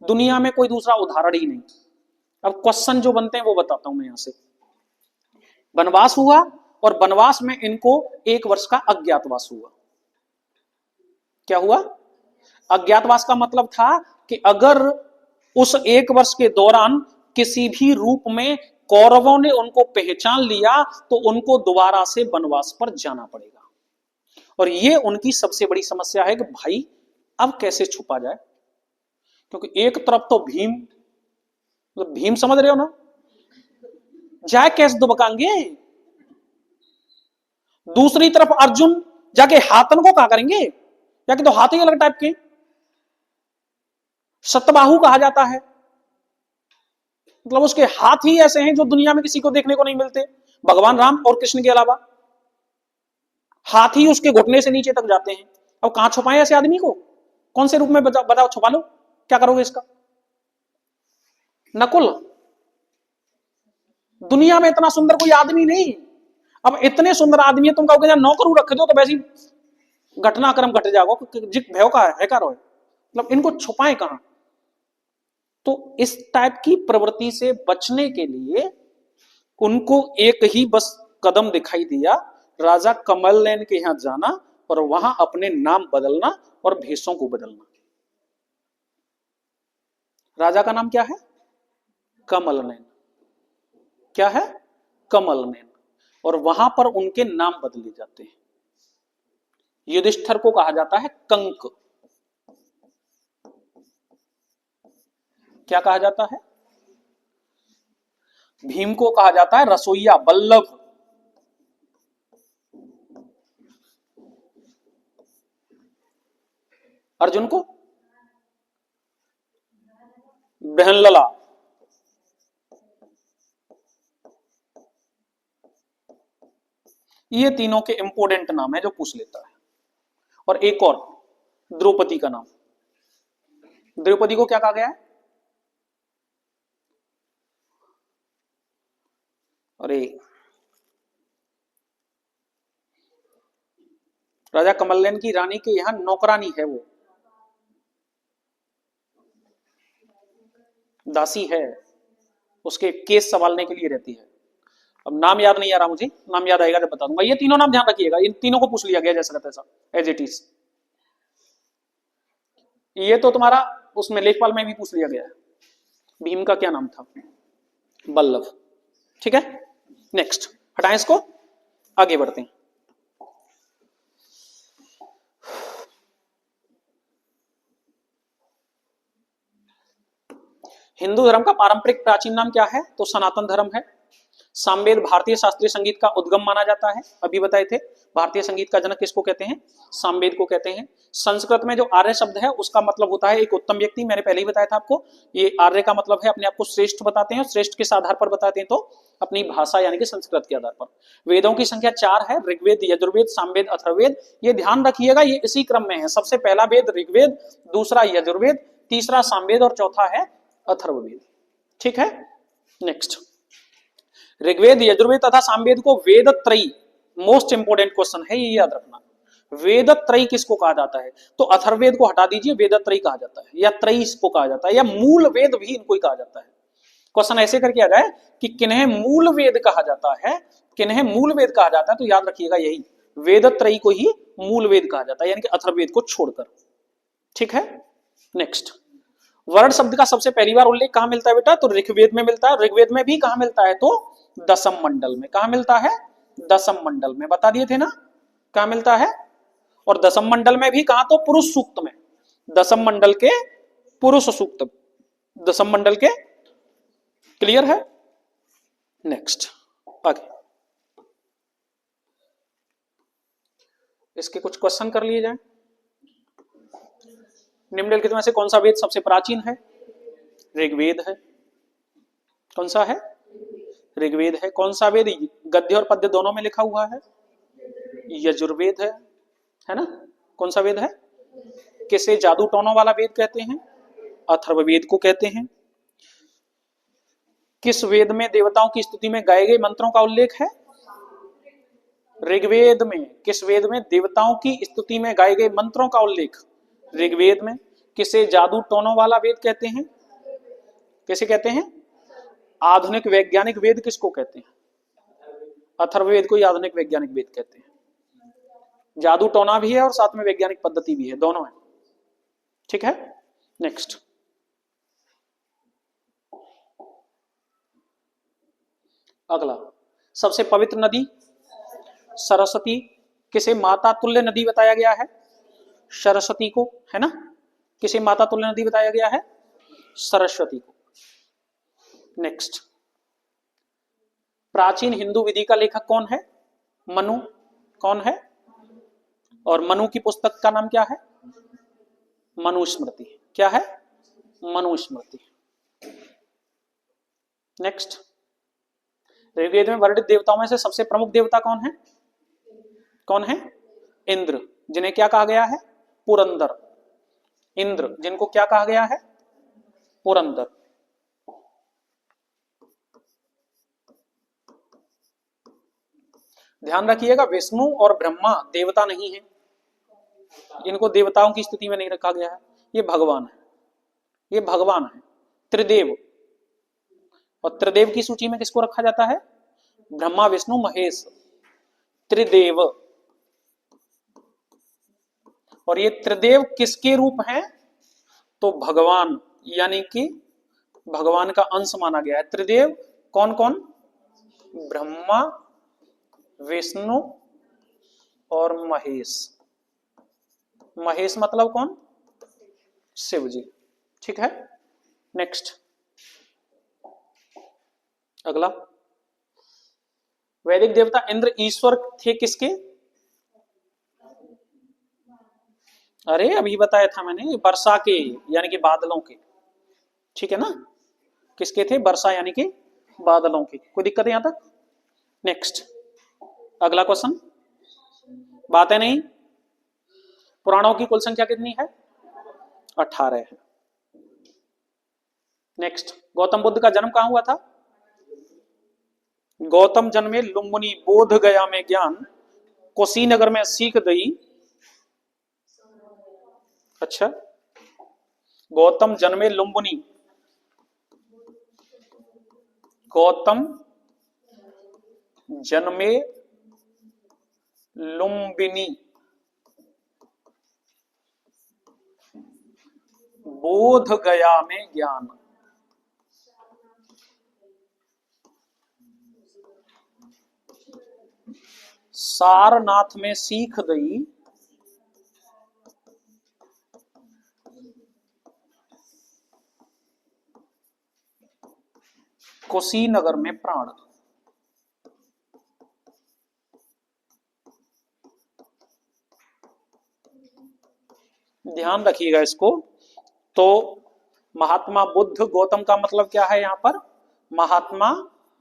दुनिया में कोई दूसरा उदाहरण ही नहीं। अब क्वेश्चन जो बनते हैं वो बताता हूं मैं यहां से। वनवास हुआ और वनवास में इनको 1 वर्ष का अज्ञातवास हुआ। क्या हुआ? अज्ञातवास का मतलब था कि अगर उस 1 वर्ष के दौरान किसी भी रूप में कौरवों ने उनको पहचान लिया तो उनको दोबारा से वनवास पर जाना पड़ेगा। और ये उनकी सबसे बड़ी समस्या है कि भाई अब कैसे छुपा जाए, क्योंकि एक तरफ तो भीम, मतलब भीम समझ रहे हो ना, जाए कैसे दुबकाएंगे। दूसरी तरफ अर्जुन जाके हाथन को क्या करेंगे, जाके तो हाथ ही अलग टाइप के, सतबाहु कहा जाता है। मतलब उसके हाथ ही ऐसे हैं जो दुनिया में किसी को देखने को नहीं मिलते, भगवान राम और कृष्ण के अलावा। हाथ ही उसके घुटने से नीचे तक जाते हैं। अब कहां छुपाए ऐसे आदमी को, कौन से रूप में बताओ, छुपा लो, क्या करोगे इसका? नकुल, दुनिया में इतना सुंदर कोई आदमी नहीं। अब इतने सुंदर आदमी है, तुम कहोगे नौकरू रख दो तो वैसी घटनाक्रम घट जाएगा, जिक भयो का है का रोए। मतलब इनको छुपाए कहां? तो इस टाइप की प्रवृत्ति से बचने के लिए उनको एक ही बस कदम दिखाई दिया, राजा कमल नैन के यहां जाना और वहां अपने नाम बदलना और भेषों को बदलना। राजा का नाम क्या है? कमल नैन। क्या है? कमल नैन। और वहां पर उनके नाम बदले जाते हैं। युधिष्ठिर को कहा जाता है कंक। क्या कहा जाता है? भीम को कहा जाता है रसोईया, बल्लभ। अर्जुन को बहनलला। ये तीनों के इंपोर्टेंट नाम है जो पूछ लेता है। और एक और, द्रौपदी का नाम। द्रौपदी को क्या कहा गया है? अरे राजा कमलनैन की रानी के यहाँ नौकरानी है, वो दासी है, उसके केस संभालने के लिए रहती है। अब नाम याद नहीं आ रहा मुझे, नाम याद आएगा जब बता दूंगा। ये तीनों नाम ध्यान रखिएगा, इन तीनों को पूछ लिया गया जैसा का तैसा, एज इट इज। ये तो तुम्हारा उसमें लेखपाल में भी पूछ लिया गया है। भीम का क्या नाम था? बल्लभ। ठीक है, नेक्स्ट हटाएं इसको, आगे बढ़ते हैं। हिंदू धर्म का पारंपरिक प्राचीन नाम क्या है? तो सनातन धर्म है। सामवेद भारतीय शास्त्रीय संगीत का उद्गम माना जाता है, अभी बताए थे। भारतीय संगीत का जनक किसको कहते हैं? सामवेद को कहते हैं। संस्कृत में जो आर्य शब्द है उसका मतलब होता है एक उत्तम व्यक्ति, मैंने पहले ही बताया था आपको। ये आर्य का मतलब है अपने आप को श्रेष्ठ बताते हैं, और श्रेष्ठ किस आधार पर बताते हैं? तो अपनी भाषा यानी कि संस्कृत के आधार पर। वेदों की संख्या 4 है, ऋग्वेद, यजुर्वेद, सामवेद, अथर्ववेद। ये ध्यान रखिएगा, ये इसी क्रम में है। सबसे पहला वेद ऋग्वेद, दूसरा यजुर्वेद, तीसरा सामवेद और चौथा है अथर्ववेद। ठीक है, नेक्स्ट। ऋग्वेद, यजुर्वेद तथा सामवेद को वेद त्रयी, मोस्ट इंपोर्टेंट क्वेश्चन है ये, याद रखना। वेद त्रयी किसको कहा जाता है? तो अथर्ववेद को हटा दीजिए, वेद त्रयी कहा जाता है, या त्रयी इसको कहा जाता है, या मूल वेद भी इनको ही कहा जाता है। क्वेश्चन ऐसे करके आ जाए कि किन्हें मूल वेद कहा जाता है, किन्हें मूल वेद कहा जाता है, तो याद रखिएगा यही वेद त्रयी को ही मूल वेद कहा जाता है, यानी कि अथर्ववेद को छोड़कर। ठीक है, नेक्स्ट। वर्ण शब्द का सबसे पहली बार उल्लेख कहां मिलता है बेटा? तो ऋग्वेद में मिलता है। ऋग्वेद में भी कहां मिलता है? तो दशम मंडल में। कहां मिलता है? दशम मंडल में, बता दिए थे ना कहां मिलता है। और दशम मंडल में भी कहां? तो पुरुष सूक्त में, दशम मंडल के पुरुष सूक्त, दशम मंडल के। क्लियर है, नेक्स्ट आगे। इसके कुछ क्वेश्चन कर लिए जाए। निम्नलिखित में से कौन सा वेद सबसे प्राचीन है? ऋग्वेद है। कौन सा है? ऋग्वेद है। कौन सा वेद गद्य और पद्य दोनों में लिखा हुआ है? यजुर्वेद है ना। कौन सा वेद है? किसे जादू टोनों वाला वेद कहते हैं? अथर्ववेद को कहते हैं। किस वेद में देवताओं की स्तुति में गाए गए मंत्रों का उल्लेख है? ऋग्वेद में। किस वेद में देवताओं की स्तुति में गाए गए मंत्रों का उल्लेख? ऋग्वेद में। किसे जादू टोनों वाला वेद कहते हैं? किसे कहते हैं? आधुनिक वैज्ञानिक वेद किसको कहते हैं? अथर्ववेद को ही आधुनिक वैज्ञानिक वेद कहते हैं। जादू टोना भी है और साथ में वैज्ञानिक पद्धति भी है, दोनों है। ठीक है, नेक्स्ट। अगला, सबसे पवित्र नदी सरस्वती। किसे माता तुल्य नदी बताया गया है? सरस्वती को, है ना। किसे माता तुल्य नदी बताया गया है? सरस्वती को। नेक्स्ट, प्राचीन हिंदू विधि का लेखक कौन है? मनु। कौन है? और मनु की पुस्तक का नाम क्या है? मनुस्मृति। क्या है? मनुस्मृति। नेक्स्ट, ऋग्वेद में वर्णित देवताओं में से सबसे प्रमुख देवता कौन है? कौन है? इंद्र, जिन्हें क्या कहा गया है? पुरंदर। इंद्र, जिनको क्या कहा गया है? पुरंदर। ध्यान रखिएगा, विष्णु और ब्रह्मा देवता नहीं है, इनको देवताओं की स्थिति में नहीं रखा गया है। ये भगवान है, ये भगवान है, त्रिदेव। और त्रिदेव की सूची में किसको रखा जाता है? ब्रह्मा, विष्णु, महेश, त्रिदेव। और ये त्रिदेव किसके रूप हैं? तो भगवान, यानी कि भगवान का अंश माना गया है। त्रिदेव कौन कौन? ब्रह्मा, विष्णु और महेश। महेश मतलब कौन? शिव जी। ठीक है, नेक्स्ट। अगला, वैदिक देवता इंद्र ईश्वर थे किसके? अरे अभी बताया था मैंने, वर्षा के, यानी कि बादलों के। ठीक है ना, किसके थे? वर्षा यानी कि बादलों के। कोई दिक्कत है यहां तक? नेक्स्ट, अगला क्वेश्चन। बातें नहीं, पुराणों की कुल संख्या कितनी है? 18 है। नेक्स्ट, गौतम बुद्ध का जन्म कहां हुआ था? गौतम जन्मे लुम्बिनी, बोध गया में ज्ञान, कुशीनगर में सीख दई, अच्छा, गौतम जन्मे लुम्बिनी, गौतम जन्मे लुम्बिनी, बोध गया में ज्ञान, सारनाथ में सीख गई, कुशीनगर में प्राण। ध्यान रखिएगा इसको। तो महात्मा बुद्ध, गौतम का मतलब क्या है यहाँ पर, महात्मा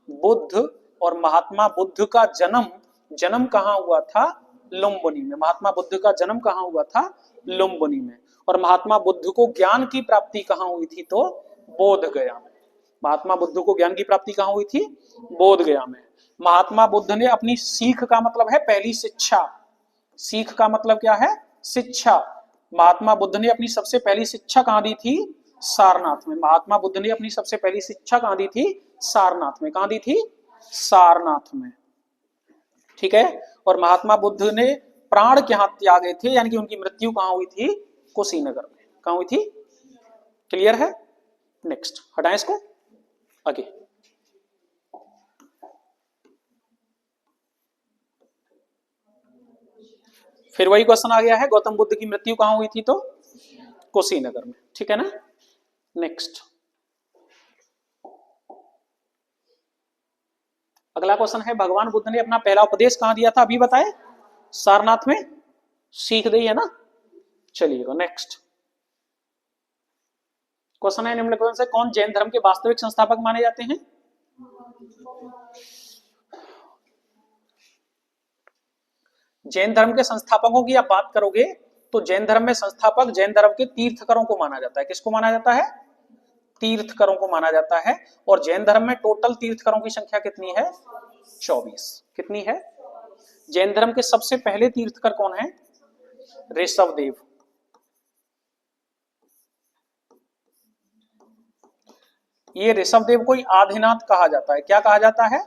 बुद्ध, और महात्मा बुद्ध का जन्म, जन्म कहाँ हुआ था, लुम्बिनी में। महात्मा बुद्ध का जन्म कहाँ हुआ था, लुम्बिनी में। और महात्मा बुद्ध को ज्ञान की प्राप्ति कहाँ हुई थी, तो बोध गया में। महात्मा बुद्ध को ज्ञान की प्राप्ति कहाँ हुई थी, बोध गया में। महात्मा बुद्ध ने अपनी सीख का मतलब है पहली शिक्षा, सीख का मतलब क्या है, शिक्षा। महात्मा बुद्ध ने अपनी सबसे पहली शिक्षा कहाँ दी थी, सारनाथ में। महात्मा बुद्ध ने अपनी सबसे पहली शिक्षा कहाँ दी थी, सारनाथ में। कहाँ दी थी, सारनाथ में, ठीक है। और महात्मा बुद्ध ने प्राण कहाँ त्यागे थे, यानी कि उनकी मृत्यु कहाँ हुई थी, कुशीनगर में। कहाँ हुई थी, क्लियर है। नेक्स्ट, हटाएं इसको आगे। फिर वही क्वेश्चन आ गया है, गौतम बुद्ध की मृत्यु कहां हुई थी, तो कुशीनगर में, ठीक है ना। नेक्स्ट, अगला क्वेश्चन है, भगवान बुद्ध ने अपना पहला उपदेश कहां दिया था, अभी बताए, सारनाथ में सीख दी है ना। चलिएगा नेक्स्ट क्वेश्चन है, निम्नलिखित से कौन जैन धर्म के वास्तविक संस्थापक माने जाते हैं। जैन धर्म के संस्थापकों की आप बात करोगे तो जैन धर्म में संस्थापक जैन धर्म के तीर्थकरों को माना जाता है। किसको माना जाता है, तीर्थकरों को माना जाता है। और जैन धर्म में टोटल तीर्थकरों की संख्या कितनी है, 24। कितनी है, जैन धर्म के सबसे पहले तीर्थकर कौन है, ऋषभदेव। ये ऋषभदेव को आदिनाथ कहा जाता है। क्या कहा जाता है,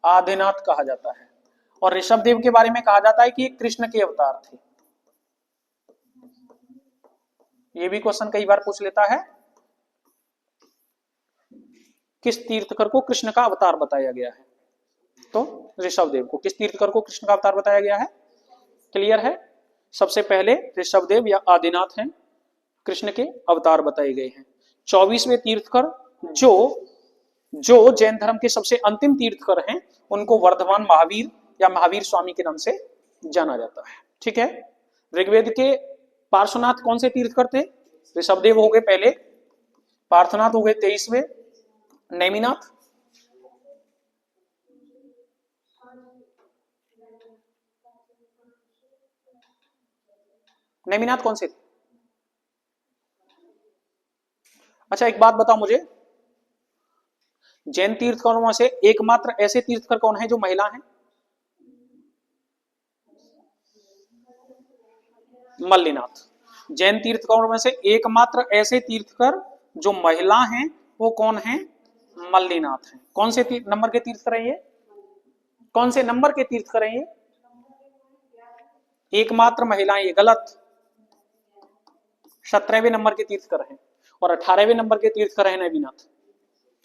आदिनाथ कहा जाता है। और ऋषभदेव के बारे में कहा जाता है कि ये कृष्ण के अवतार थे। ये भी क्वेश्चन कई बार पूछ लेता है, किस तीर्थकर को कृष्ण का अवतार बताया गया है, तो ऋषभदेव को किस तीर्थकर को कृष्ण का अवतार बताया गया है, क्लियर है। सबसे पहले ऋषभदेव या आदिनाथ हैं, कृष्ण के अवतार बताए गए हैं। 24वें तीर्थकर जो जैन धर्म के सबसे अंतिम तीर्थकर हैं, उनको वर्धमान महावीर या महावीर स्वामी के नाम से जाना जाता है, ठीक है। ऋग्वेद के पार्श्वनाथ कौन से तीर्थकर थे, ऋषभदेव हो गए पहले, पार्थनाथ हो गए 23वें, नेमिनाथ नेमिनाथ कौन से थे। अच्छा एक बात बताओ मुझे, जैन तीर्थकरों में से एकमात्र ऐसे तीर्थकर कौन है जो महिला हैं, मल्लिनाथ। जैन तीर्थकरों में से एकमात्र ऐसे तीर्थकर जो महिला हैं वो कौन है, मल्लिनाथ हैं। कौन से नंबर के तीर्थकर हैं ये, कौन से नंबर के तीर्थकर हैं ये, एकमात्र महिलाएं, ये गलत। 17वें नंबर के तीर्थकर हैं और 18वें नंबर के तीर्थकर हैं नेमिनाथ,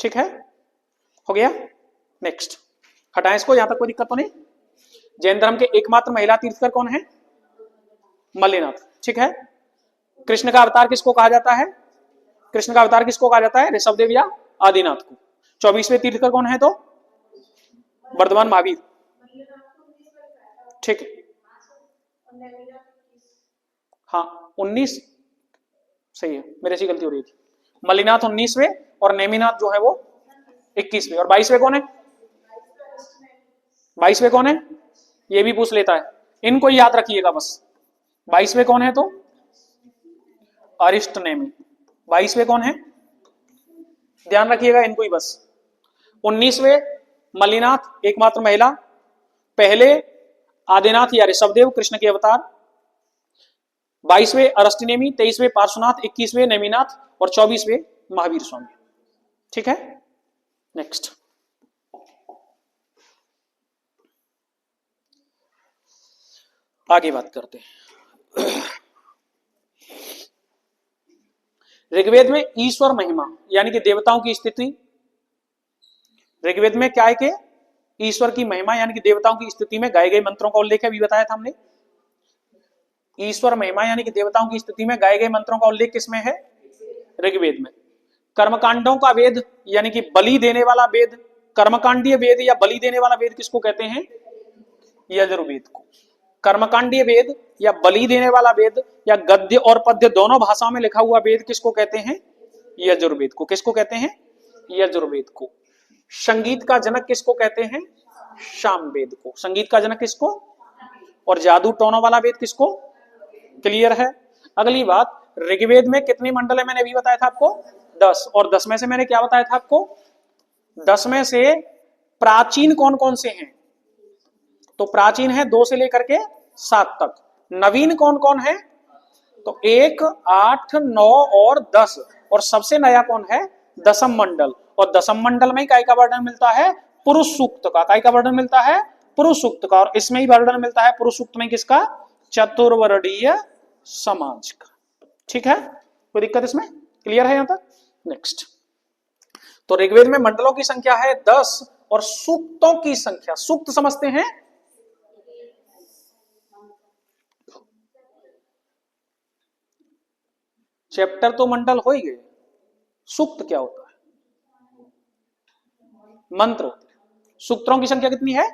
ठीक है, हो गया। नेक्स्ट, हटाएं इसको, यहां तक कोई दिक्कत तो नहीं। जैन धर्म के एकमात्र महिला तीर्थकर कौन है, मल्लिनाथ, ठीक है। कृष्ण का अवतार किसको कहा जाता है, कृष्ण का अवतार किसको कहा जाता है, ऋषभदेव या आदिनाथ को। 24वें तीर्थकर कौन है, तो वर्धमान महावीर, ठीक है। हाँ 19 सही है, मेरे से गलती हो रही थी। मल्लिनाथ 19वें और नेमिनाथ जो है वो 21वें। और 22वें कौन है, 22वें कौन है, ये भी पूछ लेता है, इनको याद रखिएगा बस। 22वें कौन है, तो अरिष्ट नेमि। 22वें कौन है, ध्यान रखिएगा इनको ही बस। 19वें मल्लिनाथ एकमात्र महिला, पहले आदिनाथ या ऋषभदेव कृष्ण के अवतार, 22वें अरस्टिनेमी, 23वें पार्श्वनाथ, 21वें नेमिनाथ और 24वें महावीर स्वामी। ठीक है, नेक्स्ट। आगे बात करते हैं। ऋग्वेद में ईश्वर महिमा यानी कि देवताओं की स्थिति, ऋग्वेद में क्या है कि ईश्वर की महिमा यानी कि देवताओं की स्थिति में गाए गए मंत्रों का उल्लेख है, अभी बताया था हमने। ईश्वर महिमा यानी कि देवताओं की स्थिति में गाए गए मंत्रों का उल्लेख किसमें है? ऋग्वेद में। कर्मकांडों का वेद यानी कि बलि देने वाला वेद, कर्मकांडीय वेद या बलि देने वाला वेद किसको कहते हैं? यजुर्वेद को। कर्मकांडीय वेद या बलि देने वाला वेद या गद्य और पद्य दोनों भाषाओं में लिखा हुआ वेद किसको कहते हैं? यजुर्वेद को। किसको कहते हैं? यजुर्वेद को। संगीत का जनक किसको कहते हैं? सामवेद को। संगीत का जनक किसको? और जादू टोनों वाला वेद किसको? क्लियर है। अगली बात, ऋग्वेद में कितने मंडल है मैंने अभी बताया था आपको? 10। और 10 में से मैंने क्या बताया था आपको? 10 में से प्राचीन कौन कौन से हैं? तो प्राचीन है 2 से लेकर के 7 तक। नवीन कौन कौन है? तो 1, 8, 9 और 10। और सबसे नया कौन है? दशम मंडल। और दशम मंडल में ही काय का वर्णन मिलता है? पुरुष सूक्त का। काय का वर्णन मिलता है? पुरुष सूक्त का। और इसमें ही वर्णन मिलता है पुरुष सूक्त में किसका? चतुर्वर्णीय समाज का। ठीक है, कोई दिक्कत इसमें? क्लियर है यहां तक? नेक्स्ट। तो ऋग्वेद में मंडलों की संख्या है 10 और सूक्तों की संख्या, सूक्त समझते हैं? चैप्टर तो मंडल हो ही गए, सूक्त क्या होता है? मंत्र होते हैं। सूक्तों की संख्या कितनी है?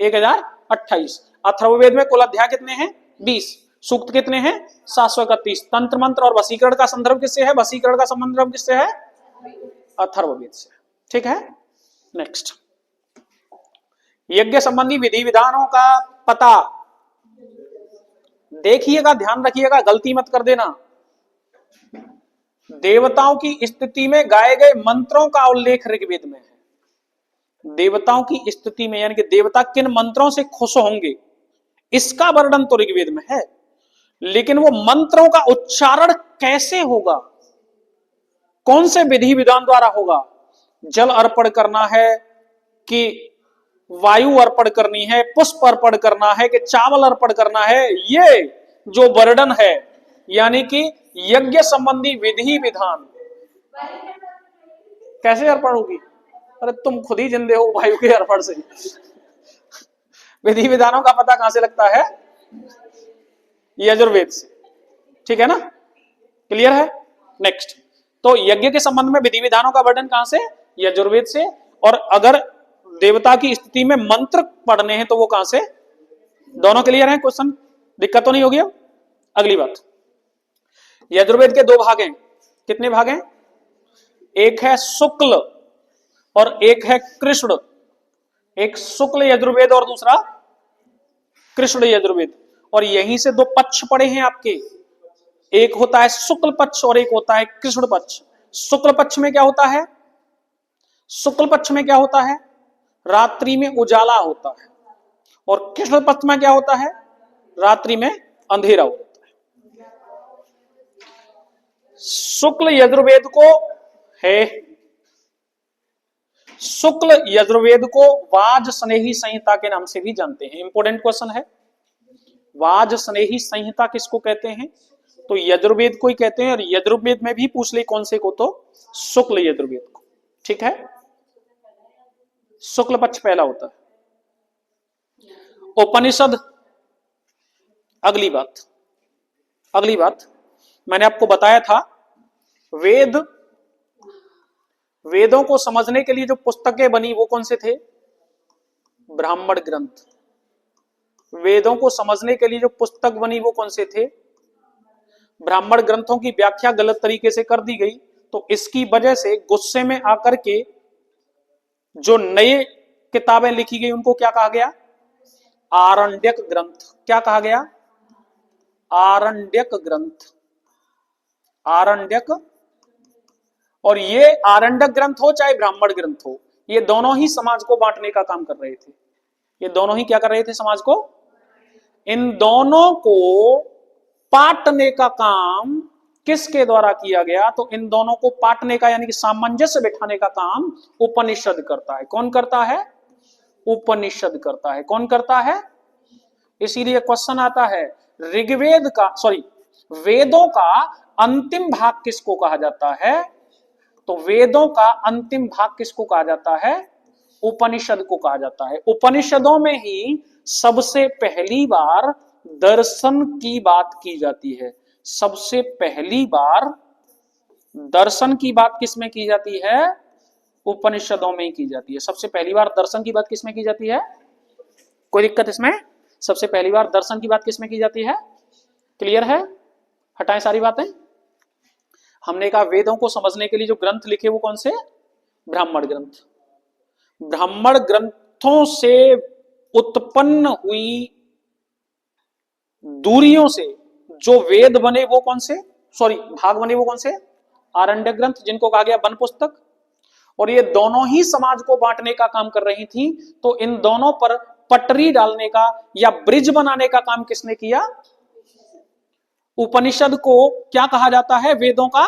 1028। अथर्ववेद में कुल अध्याय कितने हैं? 20। सूक्त कितने हैं? 731। तंत्र मंत्र और वशीकरण का संदर्भ किससे है? वशीकरण का संदर्भ किससे है? अथर्ववेद से। ठीक है, नेक्स्ट। यज्ञ संबंधी विधि विधानों का पता देखिएगा, ध्यान रखिएगा, गलती मत कर देना। देवताओं की स्थिति में गाए गए मंत्रों का उल्लेख ऋग्वेद में है। देवताओं की स्थिति में यानी कि देवता किन मंत्रों से खुश होंगे इसका वर्णन तो ऋग्वेद में है, लेकिन वो मंत्रों का उच्चारण कैसे होगा, कौन से विधि विधान द्वारा होगा, जल अर्पण करना है कि वायु अर्पण करनी है, पुष्प अर्पण करना है कि चावल अर्पण करना है, ये जो वर्णन है यानी कि यज्ञ संबंधी विधि विधान कैसे अर्पण होगी? अरे तुम खुद ही जिंदे हो वायु के अर्पण से। विधि विधानों का पता कहां से लगता है? यजुर्वेद से। ठीक है ना, क्लियर है? नेक्स्ट। तो यज्ञ के संबंध में विधि विधानों का वर्णन कहां से? यजुर्वेद से। और अगर देवता की स्थिति में मंत्र पढ़ने हैं तो वो कहां से? दोनों क्लियर है? क्वेश्चन दिक्कत तो नहीं होगी? अब अगली बात, यजुर्वेद के 2 भाग हैं। कितने भाग हैं? एक है शुक्ल और एक है कृष्ण। एक शुक्ल यजुर्वेद और दूसरा कृष्ण यजुर्वेद। और यहीं से 2 पक्ष पड़े हैं आपके, एक होता है शुक्ल पक्ष और एक होता है कृष्ण पक्ष। शुक्ल पक्ष में क्या होता है? शुक्ल पक्ष में क्या होता है? रात्रि में उजाला होता है। और कृष्ण पक्ष में क्या होता है? रात्रि में अंधेरा होता है। शुक्ल यजुर्वेद को है, शुक्ल यजुर्वेद को वाज स्नेही संहिता के नाम से भी जानते हैं। इंपोर्टेंट क्वेश्चन है, वाज स्नेही संहिता किसको कहते हैं? तो यजुर्वेद को ही कहते हैं। और यजुर्वेद में भी पूछ ले कौन से को, तो शुक्ल यजुर्वेद को। ठीक है, शुक्ल पक्ष पहला होता है। उपनिषद, अगली बात मैंने आपको बताया था, वेदों को समझने के लिए जो पुस्तकें बनी वो कौन से थे? ब्राह्मण ग्रंथ। वेदों को समझने के लिए जो पुस्तक बनी वो कौन से थे? ब्राह्मण ग्रंथों की व्याख्या गलत तरीके से कर दी गई, तो इसकी वजह से गुस्से में आकर के जो नए किताबें लिखी गई उनको क्या कहा गया? आरण्यक ग्रंथ। क्या कहा गया? आरण्यक ग्रंथ। आरण्यक। और ये आरण्यक ग्रंथ हो चाहे ब्राह्मण ग्रंथ हो, ये दोनों ही समाज को बांटने का काम कर रहे थे। ये दोनों ही क्या कर रहे थे? समाज को। इन दोनों को पाटने का काम किसके द्वारा किया गया? तो इन दोनों को पाटने का यानी कि सामंजस्य बिठाने का काम उपनिषद करता है। कौन करता है? उपनिषद करता है। कौन करता है? इसीलिए क्वेश्चन आता है ऋग्वेद का वेदों का अंतिम भाग किसको कहा जाता है? तो वेदों का अंतिम भाग किसको कहा जाता है? उपनिषद को कहा जाता है। उपनिषदों में ही सबसे पहली बार दर्शन की बात की जाती है। सबसे पहली बार दर्शन की बात किसमें की जाती है? उपनिषदों में ही की जाती है। सबसे पहली बार दर्शन की बात किसमें की जाती है? कोई दिक्कत इसमें? सबसे पहली बार दर्शन की बात किसमें की जाती है? क्लियर है? हटाएं सारी बातें। हमने कहा वेदों को समझने के लिए जो ग्रंथ लिखे वो कौन से? ब्राह्मण ग्रंथ। ब्राह्मण ग्रंथों से उत्पन्न हुई दूरियों से जो वेद बने वो कौन से? भाग बने वो कौन से? आरण्यक ग्रंथ, जिनको कहा गया वन पुस्तक। और ये दोनों ही समाज को बांटने का काम कर रही थी। तो इन दोनों पर पटरी डालने का या ब्रिज बनाने का काम किसने किया? उपनिषद को क्या कहा जाता है? वेदों का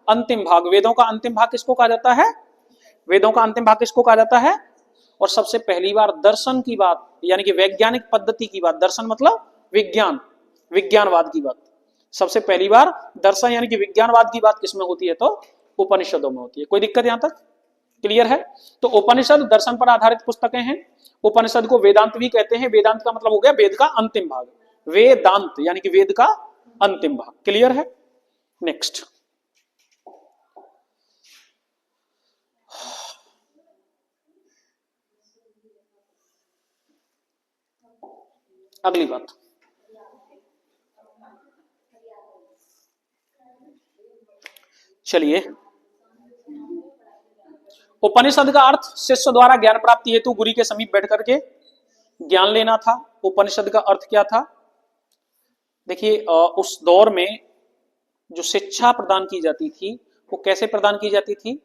अंतिम भाग। वेदों का अंतिम भाग किसको कहा जाता है? वेदों का अंतिम भाग किसको कहा जाता है? और सबसे पहली बार दर्शन की बात यानी कि वैज्ञानिक पद्धति की बात, दर्शन मतलब विज्ञान, विज्ञानवाद की बात, सबसे पहली बार दर्शन यानी कि विज्ञानवाद की बात किसमें होती है? तो उपनिषदों में होती है। कोई दिक्कत यहां तक? क्लियर है? तो उपनिषद दर्शन पर आधारित पुस्तकें हैं। उपनिषद को वेदांत भी कहते हैं। वेदांत का मतलब हो गया वेद का अंतिम भाग। वेदांत यानी कि वेद का अंतिम भाग। क्लियर है? नेक्स्ट, अगली बात, चलिए। उपनिषद का अर्थ शिष्य द्वारा ज्ञान प्राप्ति हेतु गुरु के समीप बैठ करके ज्ञान लेना था। उपनिषद का अर्थ क्या था? देखिए, उस दौर में जो शिक्षा प्रदान की जाती थी वो कैसे प्रदान की जाती थी?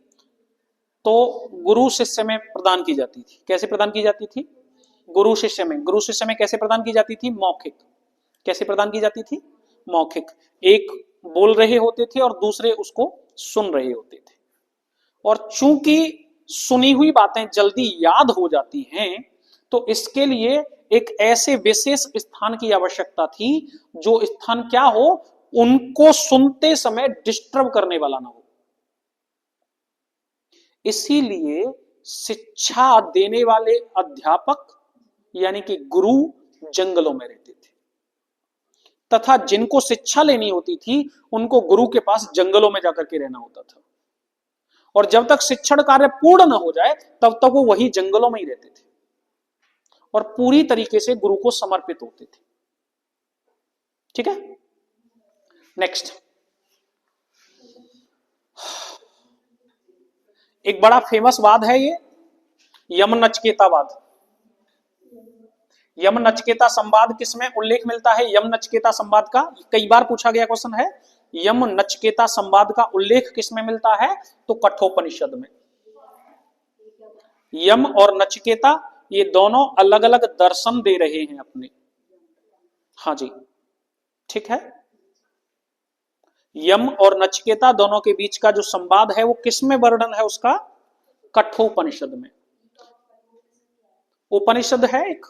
तो गुरु शिष्य में प्रदान की जाती थी। कैसे प्रदान की जाती थी? गुरु शिष्य में। गुरु शिष्य में कैसे प्रदान की जाती थी? मौखिक। कैसे प्रदान की जाती थी? मौखिक। एक बोल रहे होते थे और दूसरे उसको सुन रहे होते थे। और चूंकि सुनी हुई बातें जल्दी याद हो जाती हैं, तो इसके लिए एक ऐसे विशेष स्थान की आवश्यकता थी जो स्थान क्या हो? उनको सुनते समय डिस्टर्ब करने वाला ना हो। इसीलिए शिक्षा देने वाले अध्यापक यानी कि गुरु जंगलों में रहते थे, तथा जिनको शिक्षा लेनी होती थी उनको गुरु के पास जंगलों में जाकर के रहना होता था। और जब तक शिक्षण कार्य पूर्ण न हो जाए तब तक वो वही जंगलों में ही रहते थे और पूरी तरीके से गुरु को समर्पित होते थे। ठीक है? नेक्स्ट, एक बड़ा फेमस वाद है ये यम नचकेतावाद। यम नचकेता संवाद किसमें उल्लेख मिलता है? यम नचकेता संवाद का कई बार पूछा गया क्वेश्चन है। यम नचकेता संवाद का उल्लेख किसमें मिलता है? तो कठोपनिषद में। यम और नचकेता ये दोनों अलग अलग दर्शन दे रहे हैं अपने। हाँ जी, ठीक है। यम और नचकेता दोनों के बीच का जो संवाद है वो किसमें वर्णन है उसका? कठोपनिषद में। उपनिषद है एक,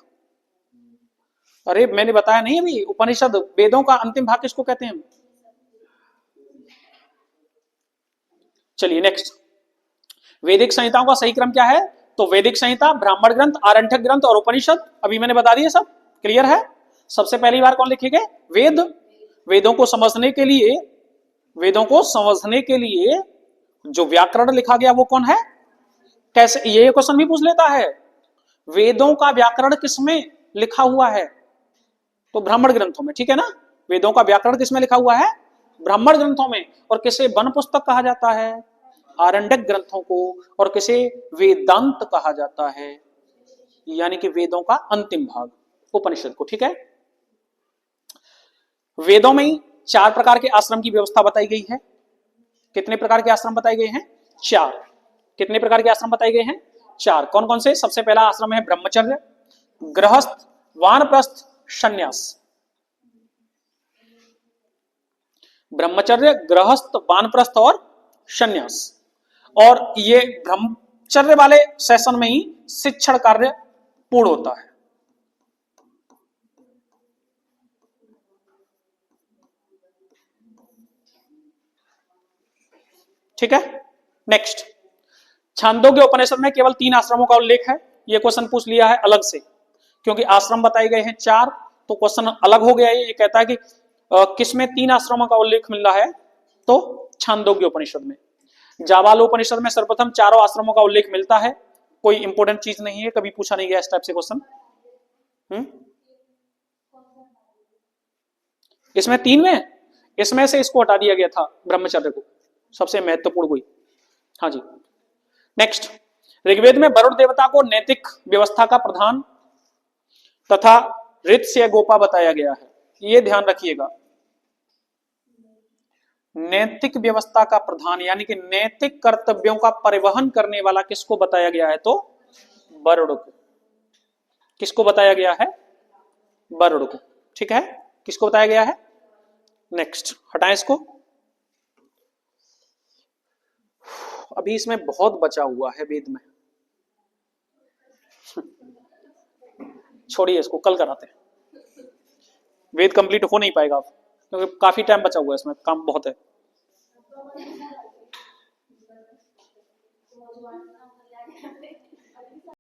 अरे मैंने बताया नहीं अभी, उपनिषद वेदों का अंतिम भाग किसको कहते हैं? चलिए नेक्स्ट, वैदिक संहिताओं का सही क्रम क्या है? तो वैदिक संहिता, ब्राह्मण ग्रंथ, आरण्यक ग्रंथ और उपनिषद। अभी मैंने बता दिए सब। क्लियर है? सबसे पहली बार कौन लिखे गए? वेद। वेदों को समझने के लिए, वेदों को समझने के लिए जो व्याकरण लिखा गया वो कौन है? कैसे, ये क्वेश्चन भी पूछ लेता है, वेदों का व्याकरण किसमें लिखा हुआ है? तो ब्राह्मण ग्रंथों में। ठीक है ना? वेदों का व्याकरण किसमें लिखा हुआ है? ब्राह्मण ग्रंथों में। और किसे वन पुस्तक कहा जाता है? आरण्यक ग्रंथों को। और किसे वेदांत कहा जाता है? यानी कि वेदों का अंतिम भाग, उपनिषद को। ठीक है? वेदों में ही 4 प्रकार के आश्रम की व्यवस्था बताई गई है। कितने प्रकार के आश्रम बताए गए हैं? 4। कितने प्रकार के आश्रम बताए गए हैं? 4। कौन कौन से? सबसे पहला आश्रम है ब्रह्मचर्य, गृहस्थ, वानप्रस्थ, संन्यास। ब्रह्मचर्य, गृहस्थ, वानप्रस्थ और संन्यास। और ये ब्रह्मचर्य वाले सेशन में ही शिक्षण कार्य पूर्ण होता है। ठीक है, नेक्स्ट, छांदोग्य उपनिषद में केवल 3 आश्रमों का उल्लेख है। ये क्वेश्चन पूछ लिया है अलग से, क्योंकि आश्रम बताए गए हैं 4, तो क्वेश्चन अलग हो गया है। ये कहता है कि किसमें 3 आश्रमों का उल्लेख मिल रहा है, तो छांदोग्य उपनिषद में। जाबाल उपनिषद में सर्वप्रथम 4 आश्रमों का उल्लेख मिलता है। कोई इंपोर्टेंट चीज नहीं है, कभी पूछा नहीं गया इस टाइप से क्वेश्चन। इसमें 3 में, इसमें से इसको हटा दिया गया था, ब्रह्मचर्य को, सबसे महत्वपूर्ण कोई। हाँ जी, नेक्स्ट, ऋग्वेद में वरुण देवता को नैतिक व्यवस्था का प्रधान तथा ऋत्स्य गोपा बताया गया है। ये ध्यान रखिएगा, नैतिक व्यवस्था का प्रधान यानी कि नैतिक कर्तव्यों का परिवहन करने वाला किसको बताया गया है, तो वरुण को। किसको बताया गया है, वरुण को। ठीक है, किसको बताया गया है। नेक्स्ट, हटाएं इसको, अभी इसमें बहुत बचा हुआ है वेद में, छोड़िए इसको, कल कराते हैं। वेद कंप्लीट हो नहीं पाएगा अब, क्योंकि काफी टाइम बचा हुआ है, इसमें काम बहुत है।